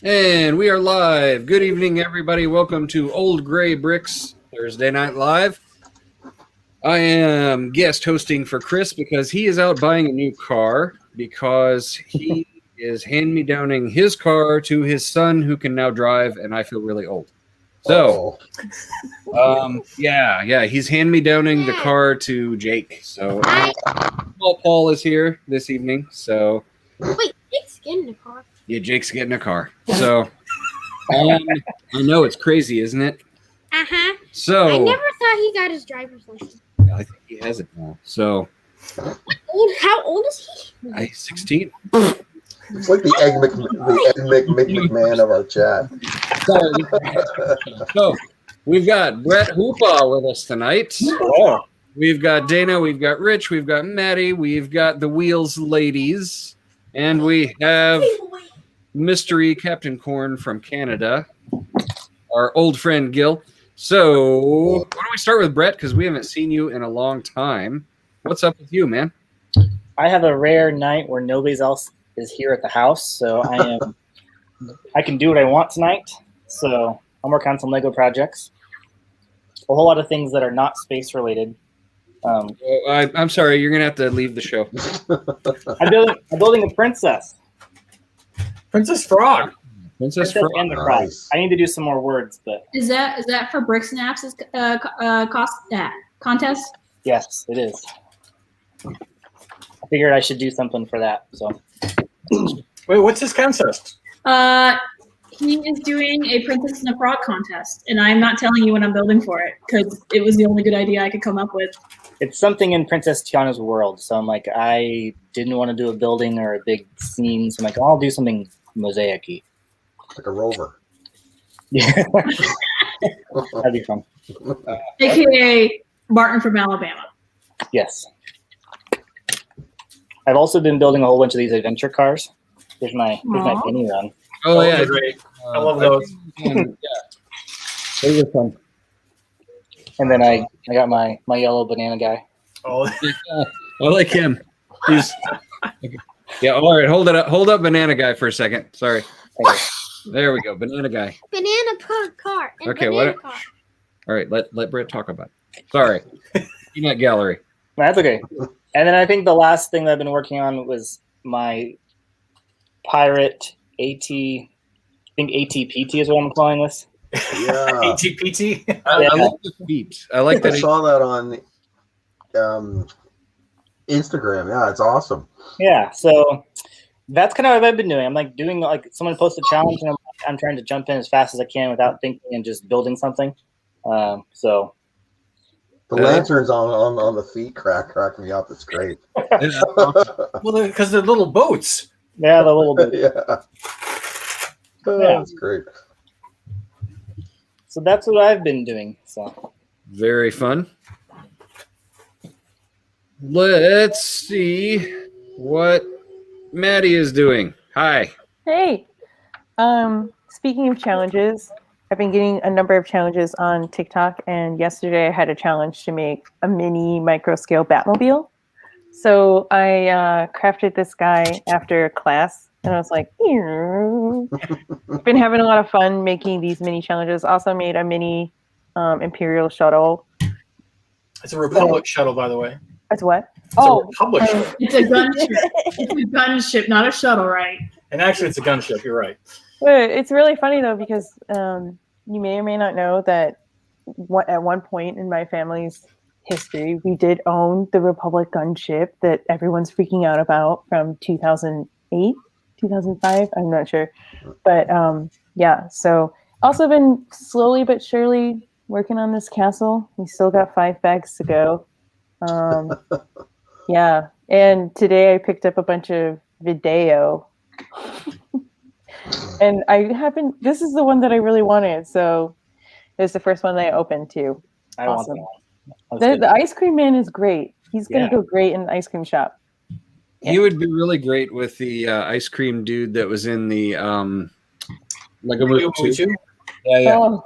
And we are live. Good evening, everybody. Welcome to Old Gray Bricks Thursday Night Live. I am guest hosting for Chris because he is out buying a new car because he is hand-me-downing his car to his son who can now drive, and I feel really old. So, he's hand-me-downing the car to Jake. So, Paul is here this evening. So, wait, Jake's getting a car. Yeah, Jake's getting a car. So, I know it's crazy, isn't it? Uh-huh. So, I never thought he got his driver's license. I think he has it now. So, How old is he? 16. It's like the Ed McMahon of our chat. So, we've got Brett Hoopa with us tonight. Oh. We've got Dana, we've got Rich, we've got Maddie, we've got the Wheels ladies, and we have mystery Captain Corn from Canada, our old friend Gil. So, why don't we start with Brett, because we haven't seen you in a long time. What's up with you, man? I have a rare night where nobody else is here at the house, so I can do what I want tonight. So I'm working on some Lego projects, a whole lot of things that are not space related. I'm sorry, you're gonna have to leave the show. I'm building a princess. Princess Frog. Princess Frog. And the Frog. Nice. I need to do some more words, but Is that for Brick Snaps' contest? yes, it is. I figured I should do something for that. So Wait, what's his contest? He is doing a Princess and a Frog contest, and I'm not telling you what I'm building for it because it was the only good idea I could come up with. it's something in Princess Tiana's world. So I'm like, I didn't want to do a building or a big scene. So I'm like, I'll do something mosaic-y. Like a rover. Yeah. That'd be fun. AKA Martin from Alabama. Yes. I've also been building a whole bunch of these adventure cars. Here's my Aw. mini run. Oh, yeah. Great. I love those. Those are fun. And then I got my yellow banana guy. Oh, I like him. He's yeah. All right, hold it up. Hold up, banana guy for a second. Sorry. Okay. There we go, banana guy. Banana car. And Okay, banana what- car. All right, let Brett talk about it. Sorry, peanut gallery. That's okay. And then I think the last thing that I've been working on was my pirate I think ATPT is what I'm calling this. Yeah. ATPT. I Yeah. like the feet. I like I that. saw that on Instagram. Yeah, it's awesome. Yeah, so that's kind of what I've been doing. I'm like doing like someone posted a challenge and I'm trying to jump in as fast as I can without thinking and just building something. So The lanterns on the feet crack me up. It's great. Well, because they're little boats. yeah, the little bit. Yeah. Oh, Yeah. that's great. So that's what I've been doing. So Very fun. Let's see what Maddie is doing. Hi. Hey, speaking of challenges, I've been getting a number of challenges on TikTok, and yesterday I had a challenge to make a mini micro scale Batmobile. So I crafted this guy after class, and I was like, been having a lot of fun making these mini challenges. Also made a mini Imperial shuttle. It's a Republic shuttle, by the way. That's what? It's a Republic shuttle. It's a gunship. It's a gunship, not a shuttle, right? And actually, it's a gunship. You're right. It's really funny though, because you may or may not know that at one point in my family's history, we did own the Republic gunship that everyone's freaking out about from 2008, 2005. I'm not sure. But yeah, so also been slowly but surely working on this castle. We still got 5 bags to go. Yeah, and today I picked up a bunch of video. And this is the one that I really wanted, so it was the first one that I opened too. I Awesome. want that one. The ice cream man is great. He's going to go great in the ice cream shop. He would be really great with the ice cream dude that was in the Lego Movie 2. Yeah. Oh,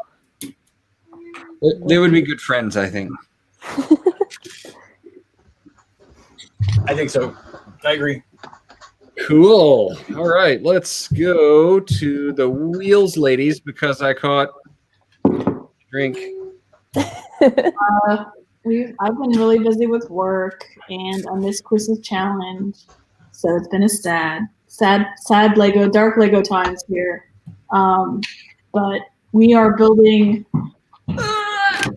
They would be good friends, I think. I think so. I agree. Cool. All right, let's go to the wheels, ladies, because I caught drink. I've been really busy with work, and I missed Chris's challenge, so it's been a sad Lego, dark Lego times here. But we are building.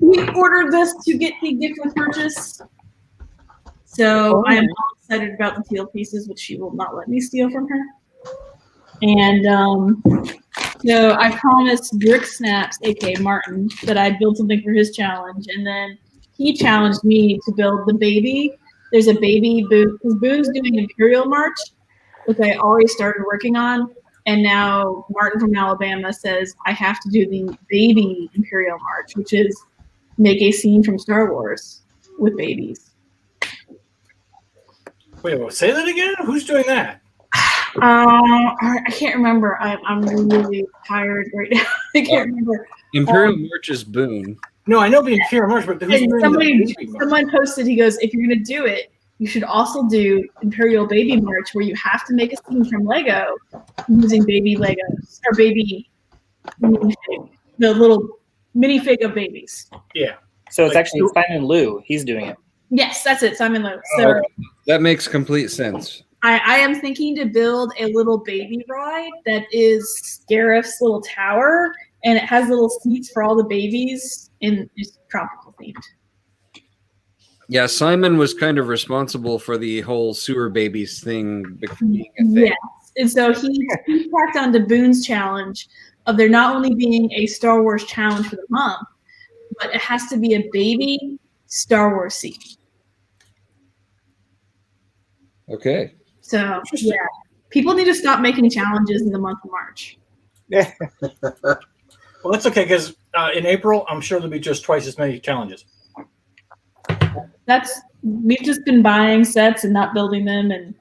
We ordered this to get the gift with purchase, so I am all excited about the teal pieces, which she will not let me steal from her. And so I promised Brick Snaps, aka Martin, that I'd build something for his challenge, and then he challenged me to build the baby. There's a baby Boone, because Boone's doing Imperial March, which I already started working on, and now Martin from Alabama says I have to do the baby Imperial March, which is make a scene from Star Wars with babies. Wait, say that again? Who's doing that? I can't remember. I'm really tired right now. I can't remember. Imperial March is Boone. No, I know the Imperial March, but who's doing the baby march? Someone posted, he goes, if you're going to do it, you should also do Imperial Baby March, where you have to make a scene from Lego using baby Legos, or baby minifig, the little minifig of babies. Yeah. So it's actually Simon Liu. He's doing it. Yes, that's it, Simon Liu. So That makes complete sense. I am thinking to build a little baby ride that is Scarif's little tower, and it has little seats for all the babies, and it's tropical themed. Yeah, Simon was kind of responsible for the whole sewer babies thing being a thing. Yes, and so he tacked on to Boone's challenge of there not only being a Star Wars challenge for the month, but it has to be a baby Star Wars scene. Okay. So yeah, people need to stop making challenges in the month of March. Well, that's okay, because in April, I'm sure there'll be just twice as many challenges. We've just been buying sets and not building them, and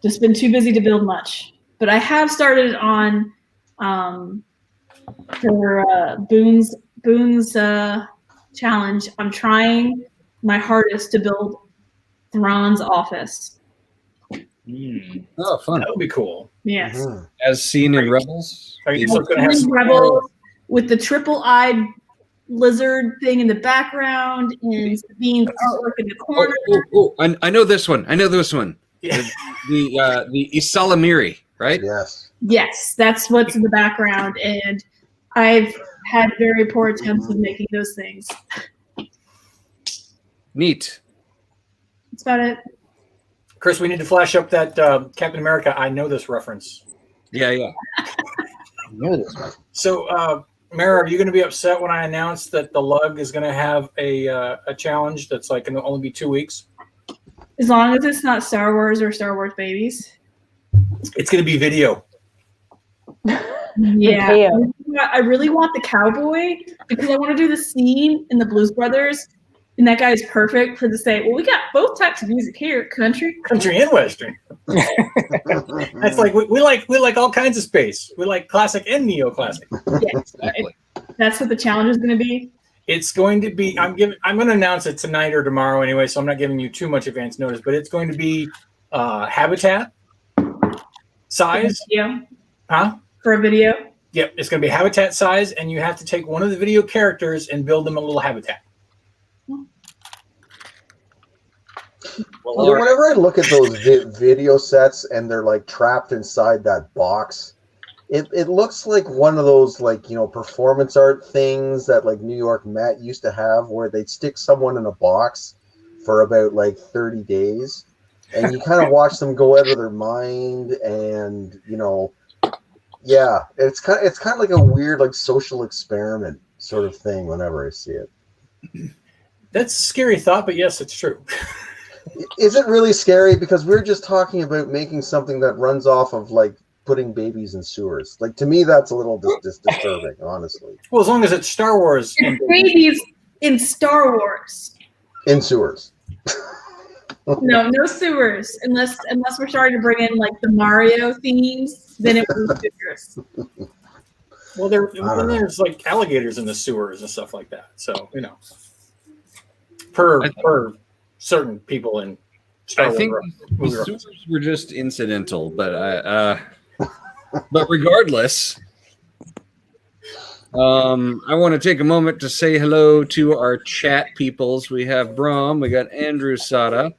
just been too busy to build much. But I have started on for Boone's challenge. I'm trying my hardest to build Thrawn's office. Oh, fun. That would be cool. Yes. Mhm. As seen in Rebels. Are you still going to have some Rebels with the triple-eyed lizard thing in the background and Sabine's artwork in the corner. I know this one. Yeah. The Isalamiri, right? Yes. Yes, that's what's in the background, and I've had very poor attempts of making those things. Neat. That's about it. Chris, we need to flash up that Captain America I Know This reference. Yeah. I know this one. So, Mara, are you going to be upset when I announce that the Lug is going to have a challenge that's like going to only be 2 weeks? As long as it's not Star Wars or Star Wars babies. It's going to be video. Yeah. Mateo. I really want the cowboy because I want to do the scene in the Blues Brothers, and that guy is perfect for the say, well, we got both types of music here, country. Country and Western. That's like we like all kinds of space. We like classic and neoclassic. Yeah, Exactly. that's what the challenge is going to be. It's going to be. I'm going to announce it tonight or tomorrow anyway, so I'm not giving you too much advance notice. But it's going to be habitat size, Yeah, huh? for a video. Yep, it's going to be habitat size, and you have to take one of the video characters and build them a little habitat. Although whenever I look at those video sets and they're like trapped inside that box, it looks like one of those performance art things that like New York Met used to have, where they'd stick someone in a box for about 30 days, and you kind of watch them go out of their mind, and yeah, it's kind of like a weird social experiment sort of thing whenever I see it. That's a scary thought, but yes, it's true. Is it really scary? Because we're just talking about making something that runs off of putting babies in sewers. To me, that's a little disturbing, honestly. Well, as long as it's Star Wars. And babies in Star Wars. In sewers. No sewers. Unless we're starting to bring in the Mario themes, then it would be sewers. Well, there's alligators in the sewers and stuff like that. So per certain people in Star I Wars think movie the reference. sewers were just incidental, but but regardless, I want to take a moment to say hello to our chat peoples. We have Brom, we got Andrew Sada,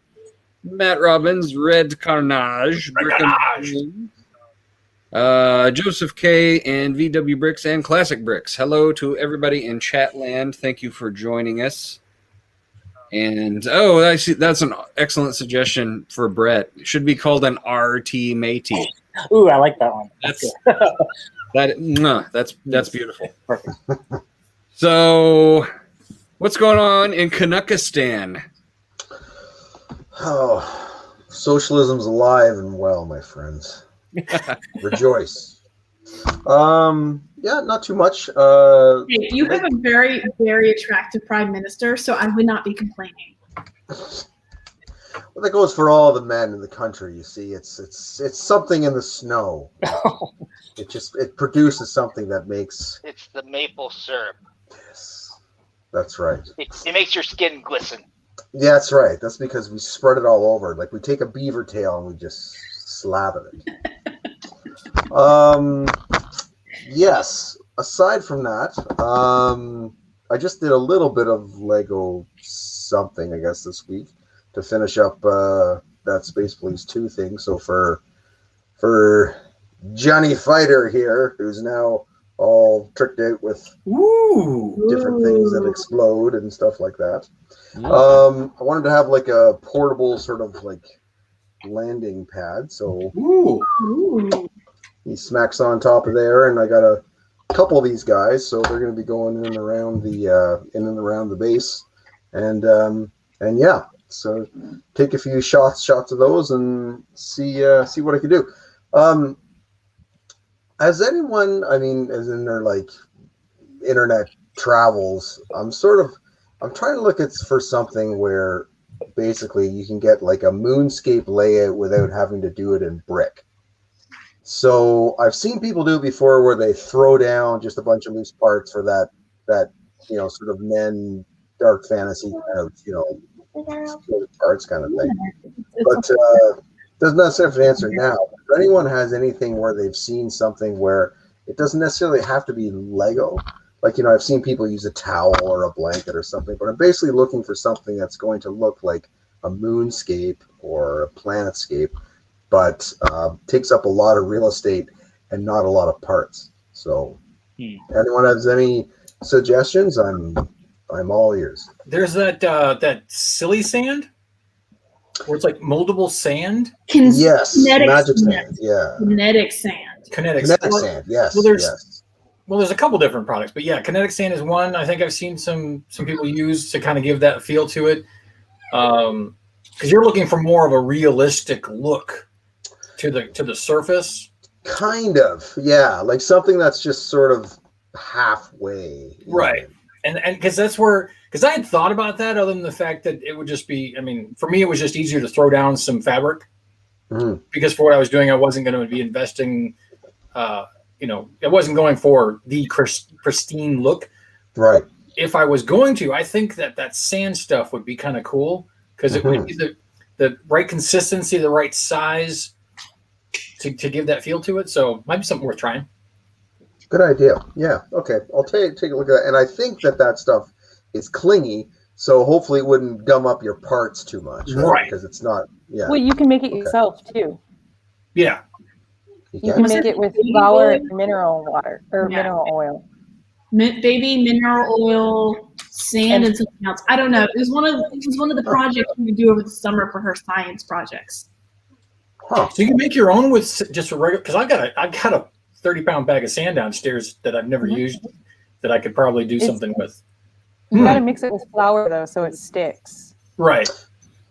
Matt Robbins, Red Carnage, Joseph K, and VW Bricks and Classic Bricks. Hello to everybody in chat land. Thank you for joining us. And I see that's an excellent suggestion for Brett. It should be called an RT Matey. Ooh, I like that one. That's beautiful. Perfect. So, what's going on in Canuckistan? Oh, socialism's alive and well, my friends. Rejoice. Yeah, not too much. Hey, you have a very, very attractive prime minister, so I would not be complaining. Well, that goes for all the men in the country. You see, it's something in the snow. It produces something that makes. It's the maple syrup. Yes, that's right. It makes your skin glisten. Yeah, that's right. That's because we spread it all over. Like we take a beaver tail and we just slather it. Yes. Aside from that, I just did a little bit of Lego something, I guess, this week to finish up that Space Police 2 thing. So for Johnny Fighter here, who's now all tricked out with different things that explode and stuff like that. I wanted to have like a portable sort of like landing pad. So he smacks on top of there, and I got a couple of these guys, so they're going to be going in and around the base, and yeah, so take a few shots of those and see what I can do. Has anyone, I mean, as in their like internet travels, I'm trying to look for something where basically you can get like a moonscape layout without having to do it in brick. So I've seen people do it before where they throw down just a bunch of loose parts for that sort of men dark fantasy kind of parts kind of thing. But doesn't necessarily have to answer now. If anyone has anything where they've seen something where it doesn't necessarily have to be Lego, like I've seen people use a towel or a blanket or something, but I'm basically looking for something that's going to look like a moonscape or a planetscape, but takes up a lot of real estate and not a lot of parts. So, anyone has any suggestions? I'm all ears. There's that silly sand, where it's like moldable sand. Yes, kinetic magic sand. sand. Yeah, Kinetic sand. Kinetic sand. Yes. Well, there's a couple different products, but yeah, kinetic sand is one. I think I've seen some people use to kind of give that feel to it, because you're looking for more of a realistic look to the surface. Kind of, yeah, like something that's just sort of halfway, right? And because I had thought about that, other than the fact that it would just be, I mean, for me, it was just easier to throw down some fabric, because for what I was doing, I wasn't going to be investing. I wasn't going for the pristine look. Right. If I was going to, I think that sand stuff would be kind of cool, because it would be the right consistency, the right size to give that feel to it. So might be something worth trying. Good idea. Yeah. Okay. I'll take a look at that. And I think that stuff is clingy, so hopefully it wouldn't gum up your parts too much. Right. Because it's not. Yeah. Well, you can make it yourself too. Yeah. You can make it with flour and mineral water or mineral oil. Baby mineral oil, sand, and something else. I don't know. It was one of the projects we could do over the summer for her science projects. Huh. So you can make your own with just a regular. Because I got a 30-pound bag of sand downstairs that I've never used, that I could probably do something with. You got to mix it with flour though, so it sticks. Right.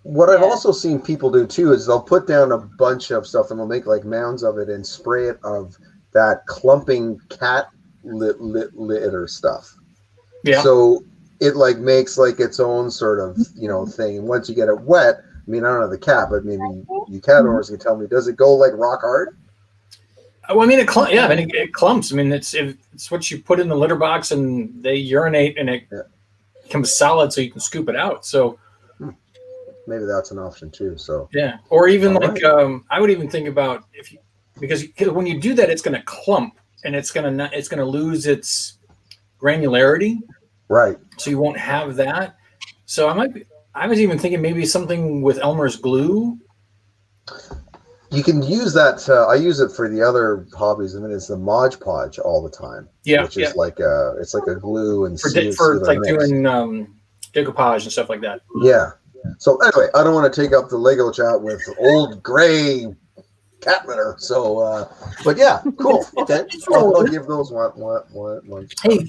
What I've also seen people do too is they'll put down a bunch of stuff and they'll make like mounds of it and spray it of that clumping cat litter stuff. Yeah. So it like makes like its own sort of thing. And once you get it wet, I mean, I don't know the cat, but maybe you cat owners can tell me, does it go like rock hard? Well, I mean, it clumps. I mean, it's what you put in the litter box and they urinate and it becomes solid, so you can scoop it out. So maybe that's an option too. So Yeah, or even All like I would even think about because when you do that, it's going to clump and it's going to lose its granularity. right. So you won't have that. So I was even thinking maybe something with Elmer's glue. You can use that. I use it for the other hobbies. I mean, it's the Mod Podge all the time. Yeah, which yeah. is it's like a glue and For sealer like mix. doing decoupage and stuff like that. Yeah. So anyway, I don't want to take up the Lego chat with old gray cat litter. So, but yeah, cool. Okay, I'll give those one. Hey,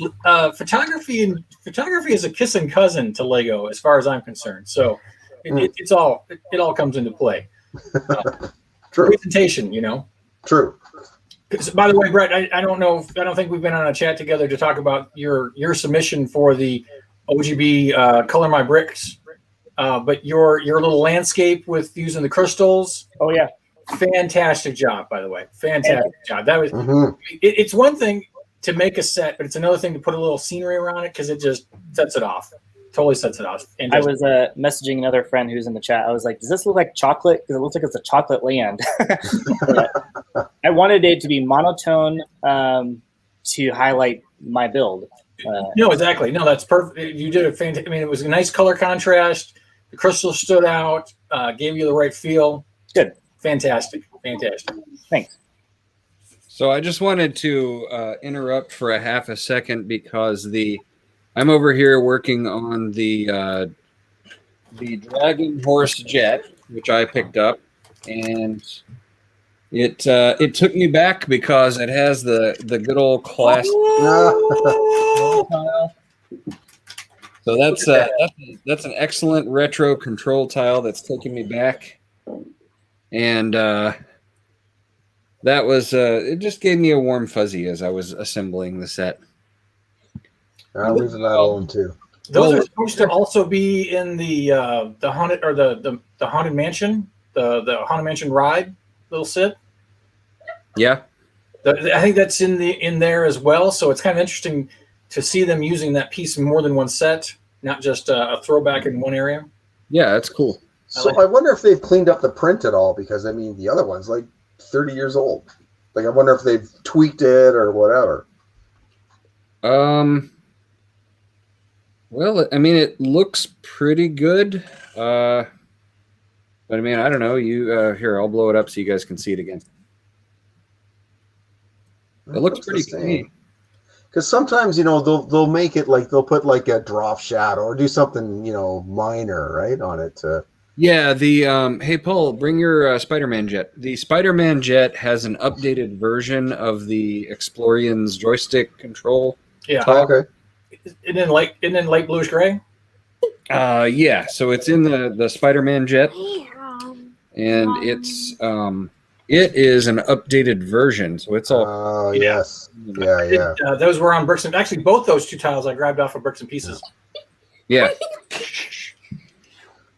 photography is a kissing cousin to Lego, as far as I'm concerned. So it all comes into play. True. Presentation, you know. True. By the way, Brett, I don't think we've been on a chat together to talk about your submission for the OGB Color My Bricks, but your little landscape with using the crystals. Oh yeah, fantastic job, by the way. Fantastic job. That was. Mhm. It's one thing to make a set, but it's another thing to put a little scenery around it because it just sets it off. Totally sets it off. And I was messaging another friend who's in the chat. I was like, does this look like chocolate? Because it looks like it's a chocolate land. I wanted it to be monotone to highlight my build. No, exactly. No, that's perfect. You did a fantastic. I mean, it was a nice color contrast. The crystals stood out, gave you the right feel. Good. Fantastic. Thanks. So I just wanted to interrupt for a half a second because I'm over here working on the Dragon Horse Jet, which I picked up, and it took me back because it has the good old classic tile. So that's an excellent retro control tile that's taking me back, and that was it just gave me a warm fuzzy as I was assembling the set. I'm leaving that alone too. Those are supposed to also be in the haunted or the haunted mansion, the haunted mansion ride little set. Yeah, I think that's in there as well. So it's kind of interesting to see them using that piece in more than one set, not just a throwback in one area. Yeah, that's cool. So I wonder if they've cleaned up the print at all, because I mean the other one's like 30 years old. Like I wonder if they've tweaked it or whatever. Well, I mean, it looks pretty good. But I mean, I don't know. Here, I'll blow it up so you guys can see it again. It looks pretty clean. Because sometimes, they'll make it like they'll put like a drop shadow or do something, minor, right, on it. Yeah, hey, Paul, bring your Spider-Man jet. The Spider-Man jet has an updated version of the Explorian's joystick control. Yeah. Okay. And then light bluish gray. Yeah. So it's in the Spider-Man jet, Damn. and it is an updated version. So it's all. Oh yes. Yeah. Those were on Bricks and actually both those two tiles I grabbed off of Bricks and Pieces. Yeah.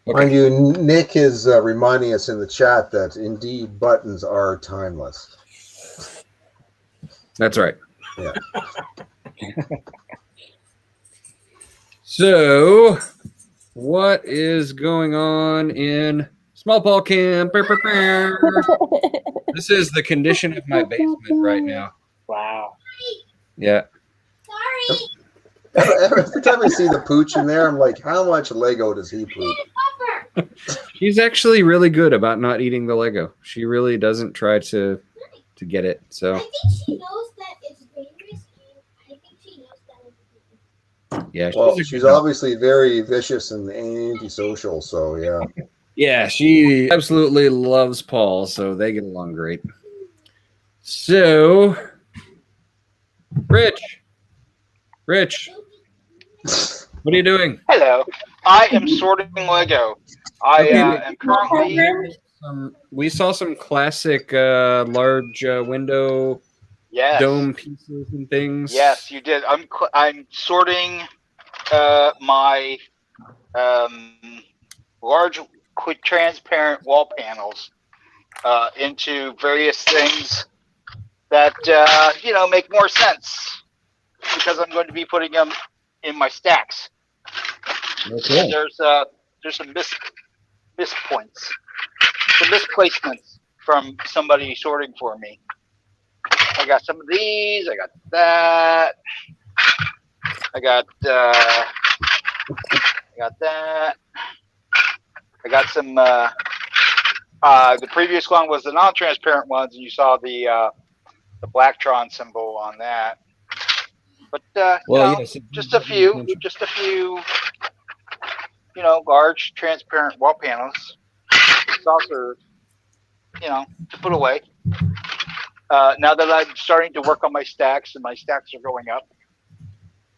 Mind you, Nick is reminding us in the chat that indeed buttons are timeless. That's right. Yeah. So, what is going on in Small Paul Camp? This is the condition of my basement right now. Wow. Yeah. Sorry. Every time I see the pooch in there, I'm like, how much Lego does he poop? She's actually really good about not eating the Lego. She really doesn't try to get it. So I think she knows that it's dangerous, and I think she knows that yeah. Well, she's obviously very vicious and antisocial, so yeah. Yeah, she absolutely loves Paul, so they get along great. So, Rich, what are you doing? Hello. I am sorting Lego. I am currently. We saw some classic large window Yes. dome pieces and things. Yes, you did. I'm sorting my large transparent wall panels into various things that make more sense, because I'm going to be putting them in my stacks. Okay. There's some mispoints, some misplacements from somebody sorting for me. I got some of these. I got that. I got that. I got some. The previous one was the non-transparent ones, and you saw the Blacktron symbol on that. But yes, just a few, large transparent wall panels. Saucers, to put away. Now that I'm starting to work on my stacks, and my stacks are going up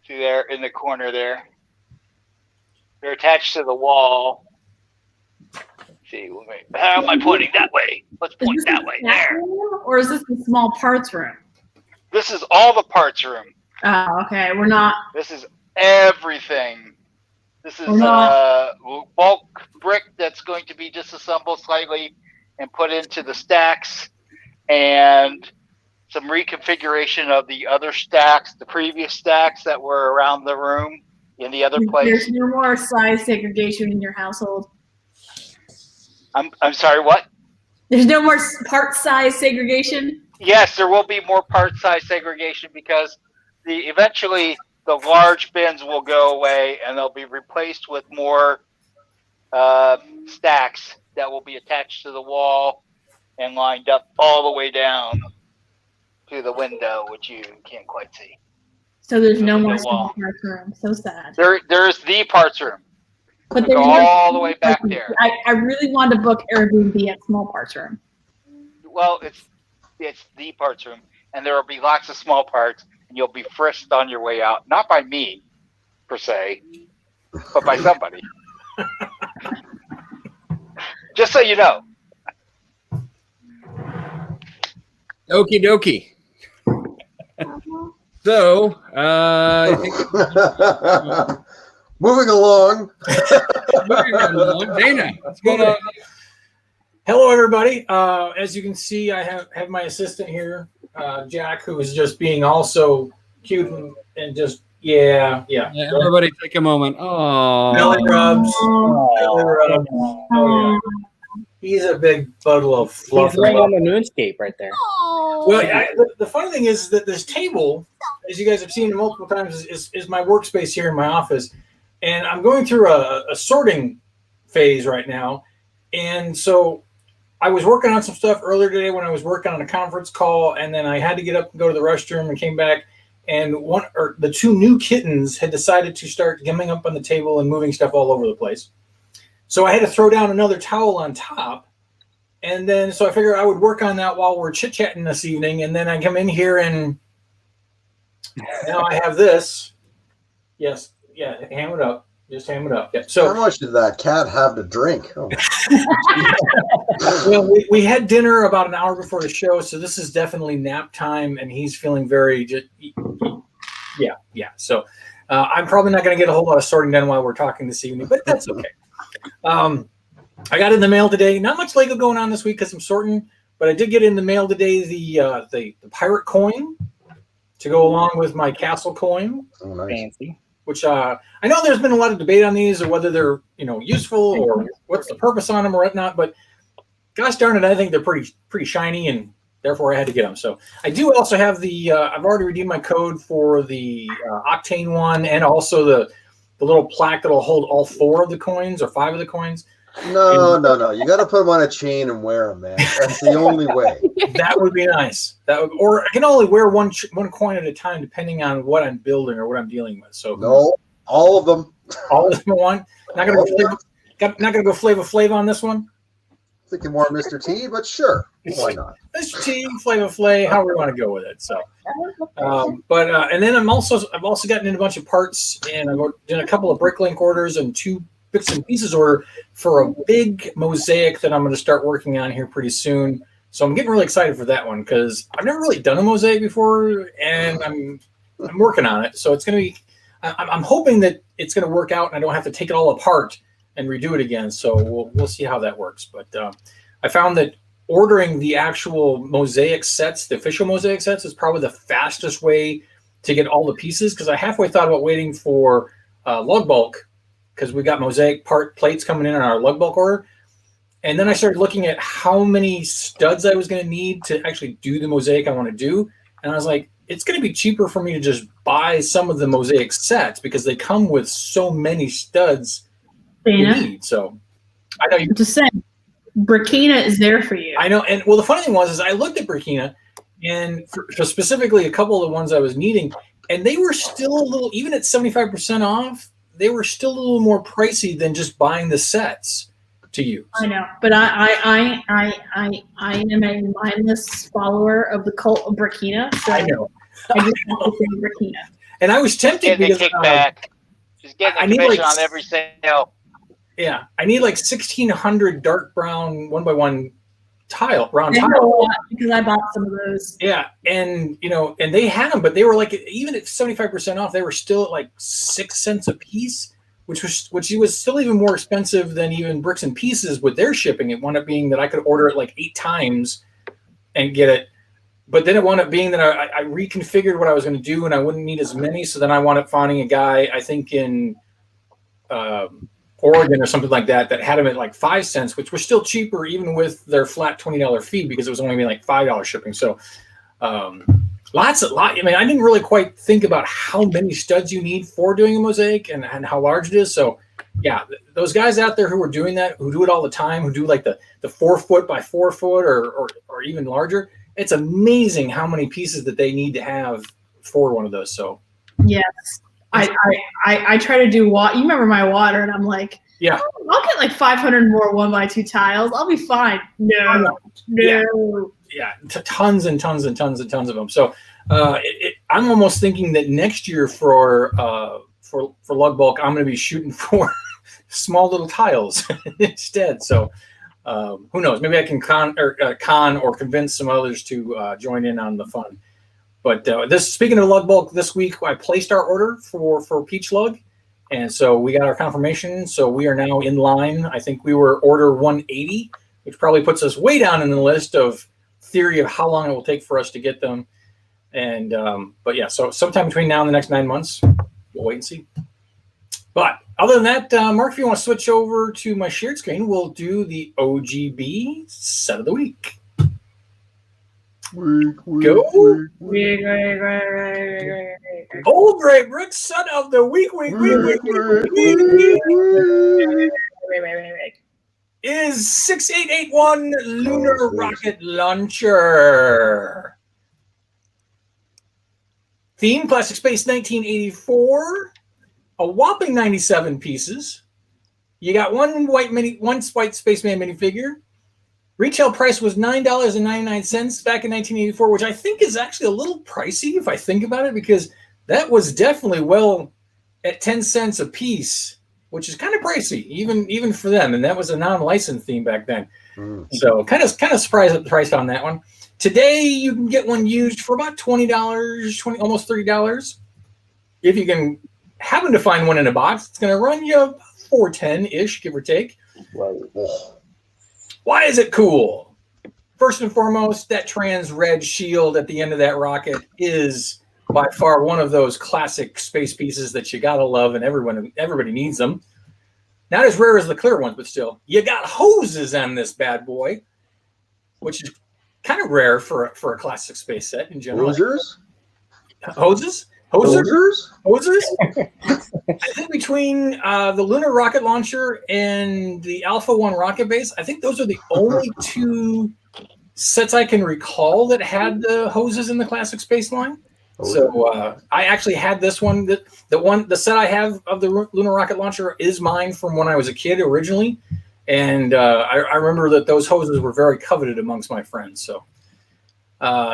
to there in the corner there. They're attached to the wall. Let's see, how am I pointing that way? Let's point that way there. Or is this the small parts room? This is all the parts room. Oh, okay. We're not. This is everything. This is bulk brick that's going to be disassembled slightly and put into the stacks, and some reconfiguration of the other stacks, the previous stacks that were around the room in the other place. There's no more size segregation in your household. I'm sorry, what? There's no more part size segregation? Yes, there will be more part size segregation because eventually the large bins will go away and they'll be replaced with more stacks that will be attached to the wall and lined up all the way down to the window, which you can't quite see. So there's no more small parts room. So sad. There is the parts room. But Go all the way back there. I really want to book Airbnb at small parts room. Well, it's the parts room, and there will be lots of small parts, and you'll be frisked on your way out. Not by me, per se, but by somebody. Just so you know. Okie dokie. So, I think moving along. Dana, what's going on? Hello, everybody. As you can see, I have my assistant here, Jack, who is just being also cute and just Everybody, take a moment. Oh, belly rubs. Belly rubs. Oh yeah. He's a big bundle of fluff. He's right on the moonscape right there. Well, the funny thing is that this table, as you guys have seen multiple times, is my workspace here in my office. And I'm going through a sorting phase right now. And so I was working on some stuff earlier today when I was working on a conference call. And then I had to get up and go to the restroom and came back. And the two new kittens had decided to start gumming up on the table and moving stuff all over the place. So I had to throw down another towel on top. And then, so I figured I would work on that while we're chit-chatting this evening. And then I come in here and now I have this. Yes. Yeah. Ham it up. Just ham it up. Yeah. So how much did that cat have to drink? Oh. Well, we had dinner about an hour before the show. So this is definitely nap time. And he's feeling very, yeah. So I'm probably not going to get a whole lot of sorting done while we're talking this evening, but that's okay. I got in the mail today. Not much Lego going on this week because I'm sorting, but I did get in the mail today the pirate coin to go along with my castle coin. Oh, nice. Fancy. Which I know there's been a lot of debate on these or whether they're useful or what's the purpose on them or whatnot. But gosh darn it, I think they're pretty shiny and therefore I had to get them. So I do also have I've already redeemed my code for the Octane one and also the little plaque that'll hold all 4 of the coins or 5 of the coins. No. You got to put them on a chain and wear them, man. That's the only way. That would be nice. Or I can only wear one coin at a time, depending on what I'm building or what I'm dealing with. So no, all of them. All of them in one. Not gonna go Flavor Flav on this one. Thinking more Mr. T, but sure, why not? Mr. T, Flavor Flav, how we want to go with it. So, and then I've also gotten in a bunch of parts, and I've done a couple of Bricklink orders and 2 bits and pieces order for a big mosaic that I'm going to start working on here pretty soon. So I'm getting really excited for that one because I've never really done a mosaic before, and I'm working on it. So it's going to be. I'm hoping that it's going to work out, and I don't have to take it all apart and redo it again. So we'll see how that works. But I found that ordering the actual mosaic sets, the official mosaic sets, is probably the fastest way to get all the pieces. Because I halfway thought about waiting for lug bulk, because we got mosaic part plates coming in on our lug bulk order. And then I started looking at how many studs I was going to need to actually do the mosaic I want to do. And I was like, it's going to be cheaper for me to just buy some of the mosaic sets because they come with so many studs you Dana, need. So I know you. I'm just saying, Burkina is there for you. I know. And well, the funny thing was, is I looked at Burkina and for specifically a couple of the ones I was needing, and they were still a little, even at 75% off, they were still a little more pricey than just buying the sets to use. I know, but I am a mindless follower of the cult of Burkina. So I know. I just have to say Burkina. And I was tempted Getting a because kickback. Just getting I a need, commission like, on every sale. yeah, I need like 1,600 dark brown 1x1 round I know a tile. lot because I bought some of those. Yeah, and and they had them, but they were like, even at 75% off, they were still at like 6 cents a piece, which was still even more expensive than even Bricks and Pieces with their shipping. It wound up being that I could order it like 8 times and get it. But then it wound up being that I reconfigured what I was going to do, and I wouldn't need as many. So then I wound up finding a guy, I think in Oregon or something like that, that had them at like 5 cents, which was still cheaper even with their flat $20 fee because it was only like $5 shipping. So I mean, I didn't really quite think about how many studs you need for doing a mosaic and how large it is. So yeah, those guys out there who are doing that, who do it all the time, who do like the 4 foot by 4 foot or even larger, it's amazing how many pieces that they need to have for one of those. So Yes. I try to do water. You remember my water, and I'm like, yeah, I'll get like 500 more 1x2 tiles. I'll be fine. No. yeah, tons and tons and tons and tons of them. So I'm almost thinking that next year for Lug Bulk, I'm going to be shooting for small little tiles instead. So who knows? Maybe I can con or convince some others to join in on the fun. But speaking of Lug Bulk, this week I placed our order for Peach Lug, and so we got our confirmation. So we are now in line. I think we were order 180, which probably puts us way down in the list of theory of how long it will take for us to get them. And but yeah, so sometime between now and the next 9 months, we'll wait and see. But other than that, Mark, if you want to switch over to my shared screen, we'll do the OGB set of the week. Go. Old Gray Bricks set of the week is 6881 Lunar Rocket Launcher. Theme, Plastic Space 1984. A whopping 97 pieces. You got one white Spaceman minifigure. Retail price was $9.99 back in 1984, which I think is actually a little pricey if I think about it, because that was definitely well at 10 cents a piece, which is kind of pricey, even for them. And that was a non-licensed theme back then. So kind of surprised at the price on that one. Today you can get one used for about $20, almost $30. If you can happen to find one in a box, it's going to run you $4.10-ish, give or take. Why is it cool? First and foremost, that trans red shield at the end of that rocket is by far one of those classic space pieces that you gotta love, and everybody needs them. Not as rare as the clear ones, but still, you got hoses on this bad boy, which is kind of rare for a classic space set in general. Hoses? Hosers? I think between the Lunar Rocket Launcher and the Alpha 1 rocket base, I think those are the only two sets I can recall that had the hoses in the classic space line. So I actually had this one. The set I have of the Lunar Rocket Launcher is mine from when I was a kid originally. And I remember that those hoses were very coveted amongst my friends. So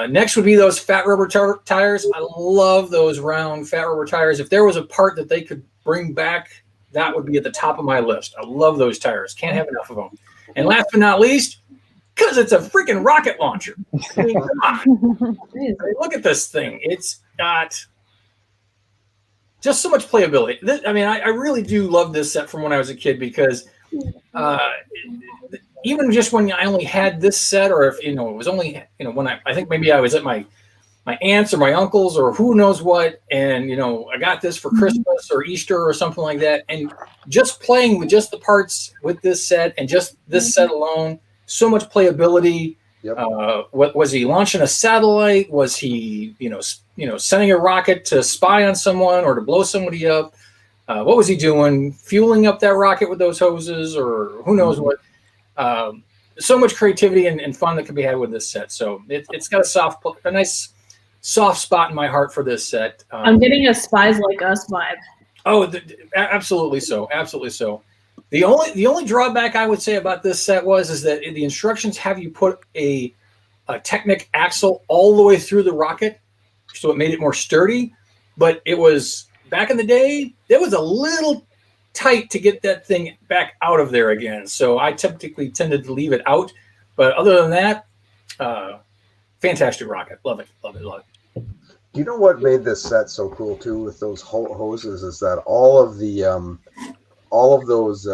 next would be those fat rubber tires. I love those round fat rubber tires. If there was a part that they could bring back, that would be at the top of my list. I love those tires. Can't have enough of them. And last but not least, because it's a freaking rocket launcher. I mean, come on. Look at this thing. It's got just so much playability. I really do love this set from when I was a kid, because even just when I only had this set, or if it was only when I think maybe I was at my my aunts or my uncles or who knows what, and I got this for Christmas or Easter or something like that, and just playing with just the parts with this set and just this set alone, so much playability. Yep. What was he launching a satellite? Was he sending a rocket to spy on someone or to blow somebody up? What was he doing? Fueling up that rocket with those hoses, or who knows what? So much creativity and fun that can be had with this set. So it's got a nice soft spot in my heart for this set. I'm getting a Spies Like Us vibe. Oh, absolutely so. Absolutely so. The only drawback I would say about this set is that the instructions have you put a Technic axle all the way through the rocket, so it made it more sturdy. But it was back in the day, it was a little tight to get that thing back out of there again. So I typically tended to leave it out. But other than that, fantastic rocket. Love it. Love it. Love it. You know what made this set so cool too with those hoses is that all of those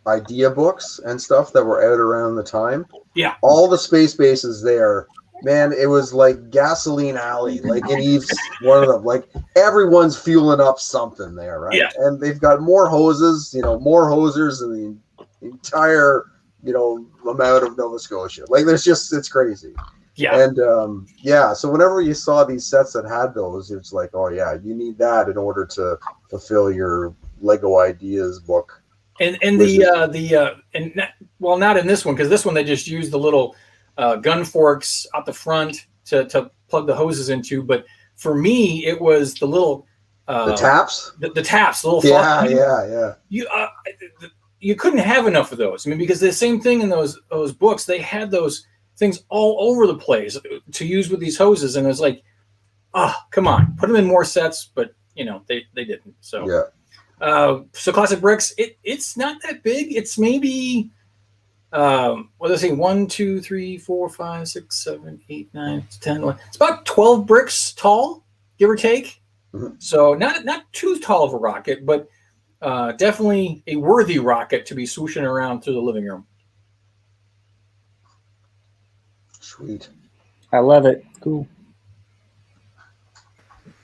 idea books and stuff that were out around the time. Yeah. All the space bases there, man, it was like Gasoline Alley, like in Eve's one of them. Like everyone's fueling up something there, right? Yeah. And they've got more hoses, more hosers than the entire, amount of Nova Scotia. Like it's crazy. Yeah. And so whenever you saw these sets that had those, it's like, oh yeah, you need that in order to fulfill your Lego Ideas book. And not in this one, because this one they just used the little gun forks out the front to plug the hoses into. But for me, it was the little the taps. The taps, the little Yeah. You couldn't have enough of those. I mean, because the same thing in those books, they had those things all over the place to use with these hoses, and it was like, come on, put them in more sets, but they didn't. So yeah. So Classic Bricks, it's not that big. It's maybe what did I say? 1, 2, 3, 4, 5, 6, 7, 8, 9, 10, 11. It's about 12 bricks tall, give or take. Mm-hmm. So not too tall of a rocket, but definitely a worthy rocket to be swooshing around through the living room. Sweet. I love it. Cool.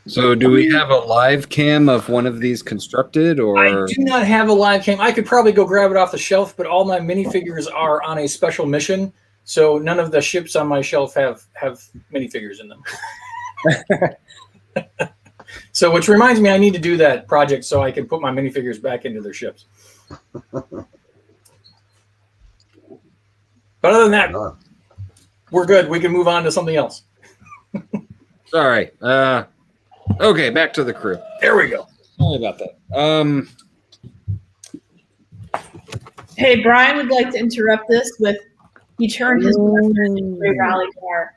So do we have a live cam of one of these constructed, or? I do not have a live cam. I could probably go grab it off the shelf, but all my minifigures are on a special mission, so none of the ships on my shelf have minifigures in them. So, which reminds me, I need to do that project so I can put my minifigures back into their ships. But other than that, we're good. We can move on to something else. Sorry. Okay, back to the crew. There we go. Sorry about that. Hey, Brian would like to interrupt this with he turned his into a rally car.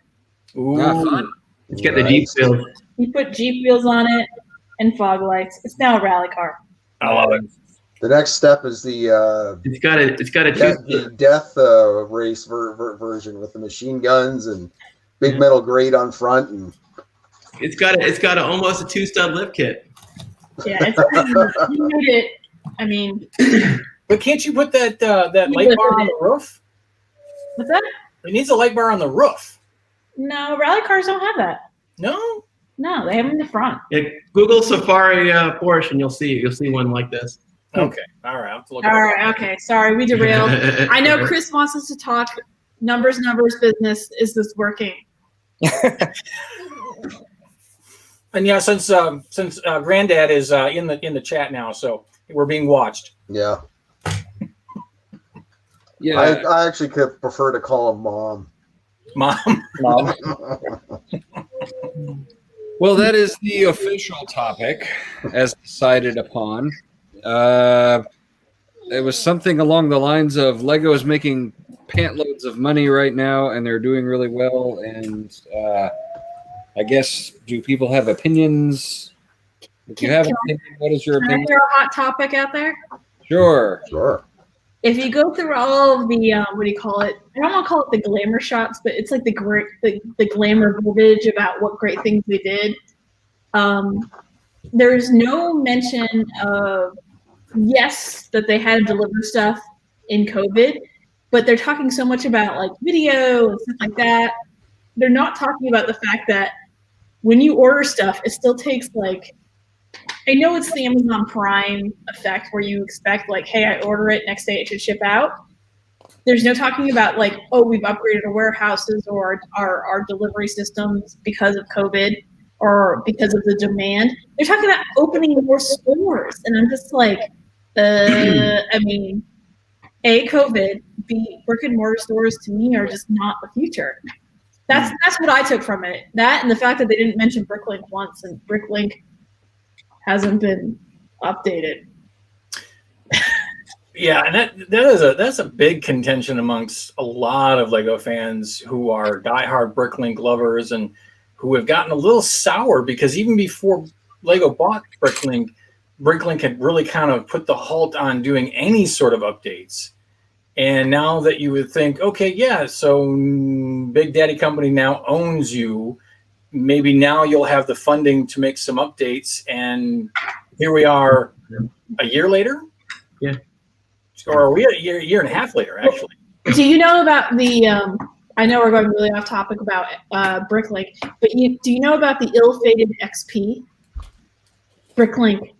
Ooh. Fun. Let's get the Jeep wheels. He put Jeep wheels on it and fog lights. It's now a rally car. I love it. The next step is the It's got a death race version with the machine guns and big metal grate on front, and it's got almost a 2-stud lift kit. Yeah, it's you need it. I mean, But can't you put that light bar on the roof? what's that? It needs a light bar on the roof. No, rally cars don't have that. No? No, they have them in the front. Yeah, Google Safari Porsche and you'll see one like this. Okay. All right. I'll have to look All at right, okay. Sorry, we derailed. I know Chris wants us to talk numbers business. Is this working? And yeah, since Granddad is in the chat now, so we're being watched. yeah. Yeah. I actually could prefer to call him Mom. Mom. Well, that is the official topic, as decided upon. It was something along the lines of Lego is making pantloads of money right now, and they're doing really well. And I guess, do people have opinions? If you have an opinion, what is your Can I opinion? throw a hot topic out there? Sure. Sure. If you go through all of the what do you call it? I don't want to call it the glamour shots, but it's like the glamour footage about what great things they did. There's no mention of that they had to deliver stuff in COVID, but they're talking so much about like video and stuff like that. they're not talking about the fact that when you order stuff, it still takes like, I know it's the Amazon Prime effect where you expect like, hey, I order it, next day it should ship out. There's no talking about like, oh, we've upgraded our warehouses or our delivery systems because of COVID or because of the demand. They're talking about opening more stores. And I'm just like, I mean, A, COVID, B, brick and mortar stores to me are just not the future. That's what I took from it. That and the fact that they didn't mention Bricklink once, and Bricklink hasn't been updated. Yeah, and that's a big contention amongst a lot of Lego fans who are diehard Bricklink lovers and who have gotten a little sour because even before Lego bought Bricklink had really kind of put the halt on doing any sort of updates. And now that you would think, okay, yeah, so Big Daddy Company now owns you. Maybe now you'll have the funding to make some updates. And here we are a year later. Yeah. Or are we a year and a half later, actually? Do you know about the, I know we're going really off topic about Bricklink, but do you know about the ill-fated XP? Bricklink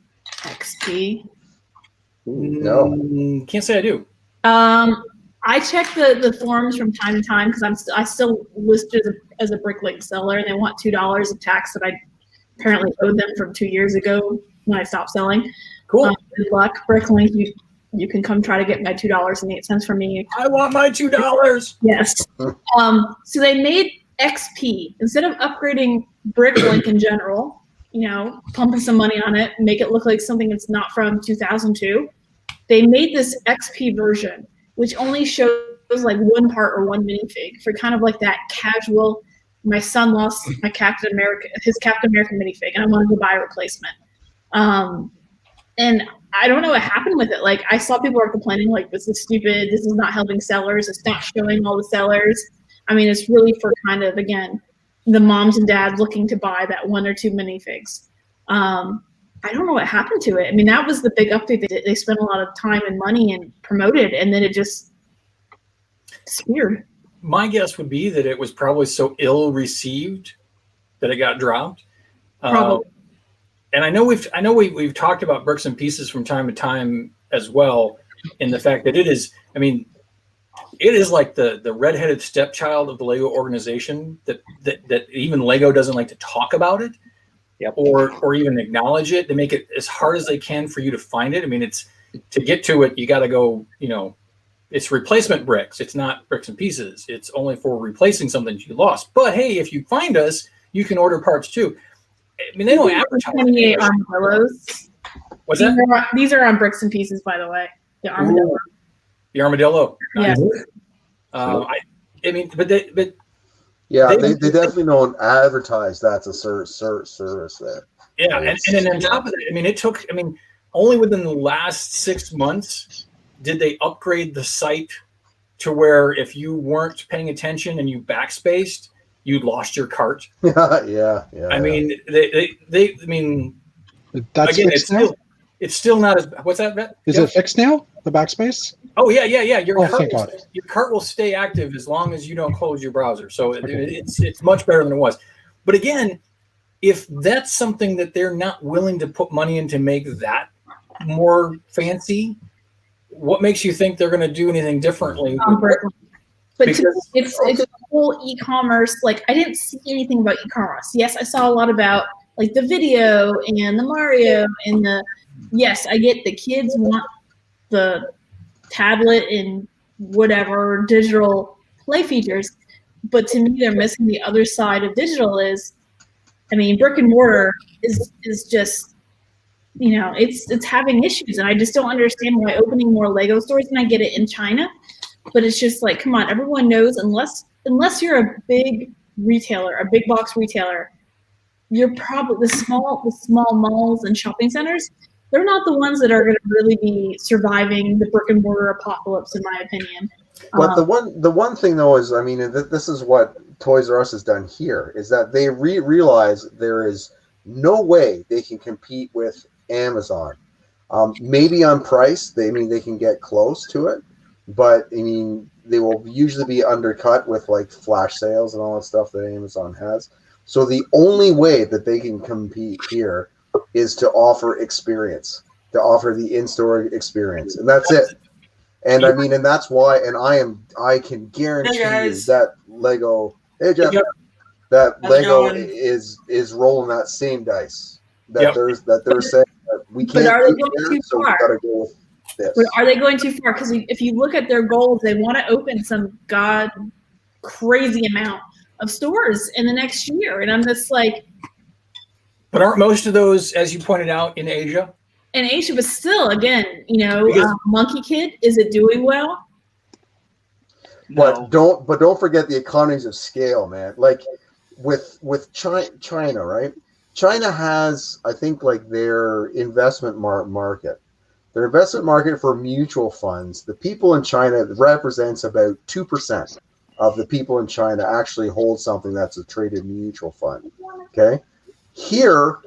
XP? No. Can't say I do. I check the forums from time to time because I still listed as a Bricklink seller, and they want $2 of tax that I apparently owed them from 2 years ago when I stopped selling. Cool. Good luck, Bricklink. You can come try to get my $2.08 from me. I want my $2. Yes. So they made XP instead of upgrading Bricklink in general. You know, pumping some money on it, make it look like something that's not from 2002. They made this XP version, which only shows like one part or one minifig for kind of like that casual. My son lost his Captain America minifig, and I wanted to buy a replacement. And I don't know what happened with it. Like I saw people are complaining, like this is stupid. This is not helping sellers. It's not showing all the sellers. I mean, it's really for kind of again the moms and dads looking to buy that one or two minifigs. I don't know what happened to it. I mean, that was the big update. They spent a lot of time and money and promoted, and then it just disappeared. My guess would be that it was probably so ill received that it got dropped. Probably. And I know we've talked about Bricks and Pieces from time to time as well, in the fact that it is like the redheaded stepchild of the Lego organization that even Lego doesn't like to talk about it. Yep. Or even acknowledge it. They make it as hard as they can for you to find it. I mean, it's to get to it, you got to go, it's replacement bricks. It's not Bricks and Pieces. It's only for replacing something you lost. But hey, if you find us, you can order parts too. I mean, they don't advertise. 28 armadillos. What's that? These are on Bricks and Pieces, by the way. The armadillo. Ooh, the armadillo. Yes. Yeah, they definitely don't advertise that's a service there. Yeah, and then on top of that, only within the last 6 months did they upgrade the site to where if you weren't paying attention and you backspaced, you lost your cart. Yeah. I mean, they That's again, fixed now? it's still not as, what's that, Matt? Is it fixed now, the backspace? Oh, yeah. Your cart will stay active as long as you don't close your browser. So it's much better than it was. But again, if that's something that they're not willing to put money in to make that more fancy, what makes you think they're going to do anything differently? But it's a whole e-commerce. Like I didn't see anything about e-commerce. Yes, I saw a lot about like the video and the Mario and yes, I get the kids want the tablet and whatever digital play features, but to me they're missing the other side of digital brick and mortar is just, it's having issues, and I just don't understand why opening more Lego stores, and I get it in China, but it's just like, come on, everyone knows unless you're a big retailer, a big box retailer, you're probably the small malls and shopping centers, they're not the ones that are going to really be surviving the brick and mortar apocalypse, in my opinion. But the one thing though is, this is what Toys R Us has done here, is that they realize there is no way they can compete with Amazon. Maybe on price, they can get close to it, but they will usually be undercut with like flash sales and all that stuff that Amazon has. So the only way that they can compete here is to offer experience, to offer the in-store experience, and that's it. And I mean, and that's why. And I can guarantee you that Lego. Hey Jeff, that Lego is rolling that same dice. They're saying that we can't. But are they do going too so we far? gotta go with this. But are they going too far? Because if you look at their goals, they want to open some crazy amount of stores in the next year, and I'm just like. But aren't most of those, as you pointed out, in Asia? In Asia, but still, again, Because- Monkey Kid, is it doing well? But don't forget the economies of scale, man. Like with China, right? China has, I think, like their investment market. Their investment market for mutual funds. The people in China represents about 2% of the people in China actually hold something that's a traded mutual fund. Okay, here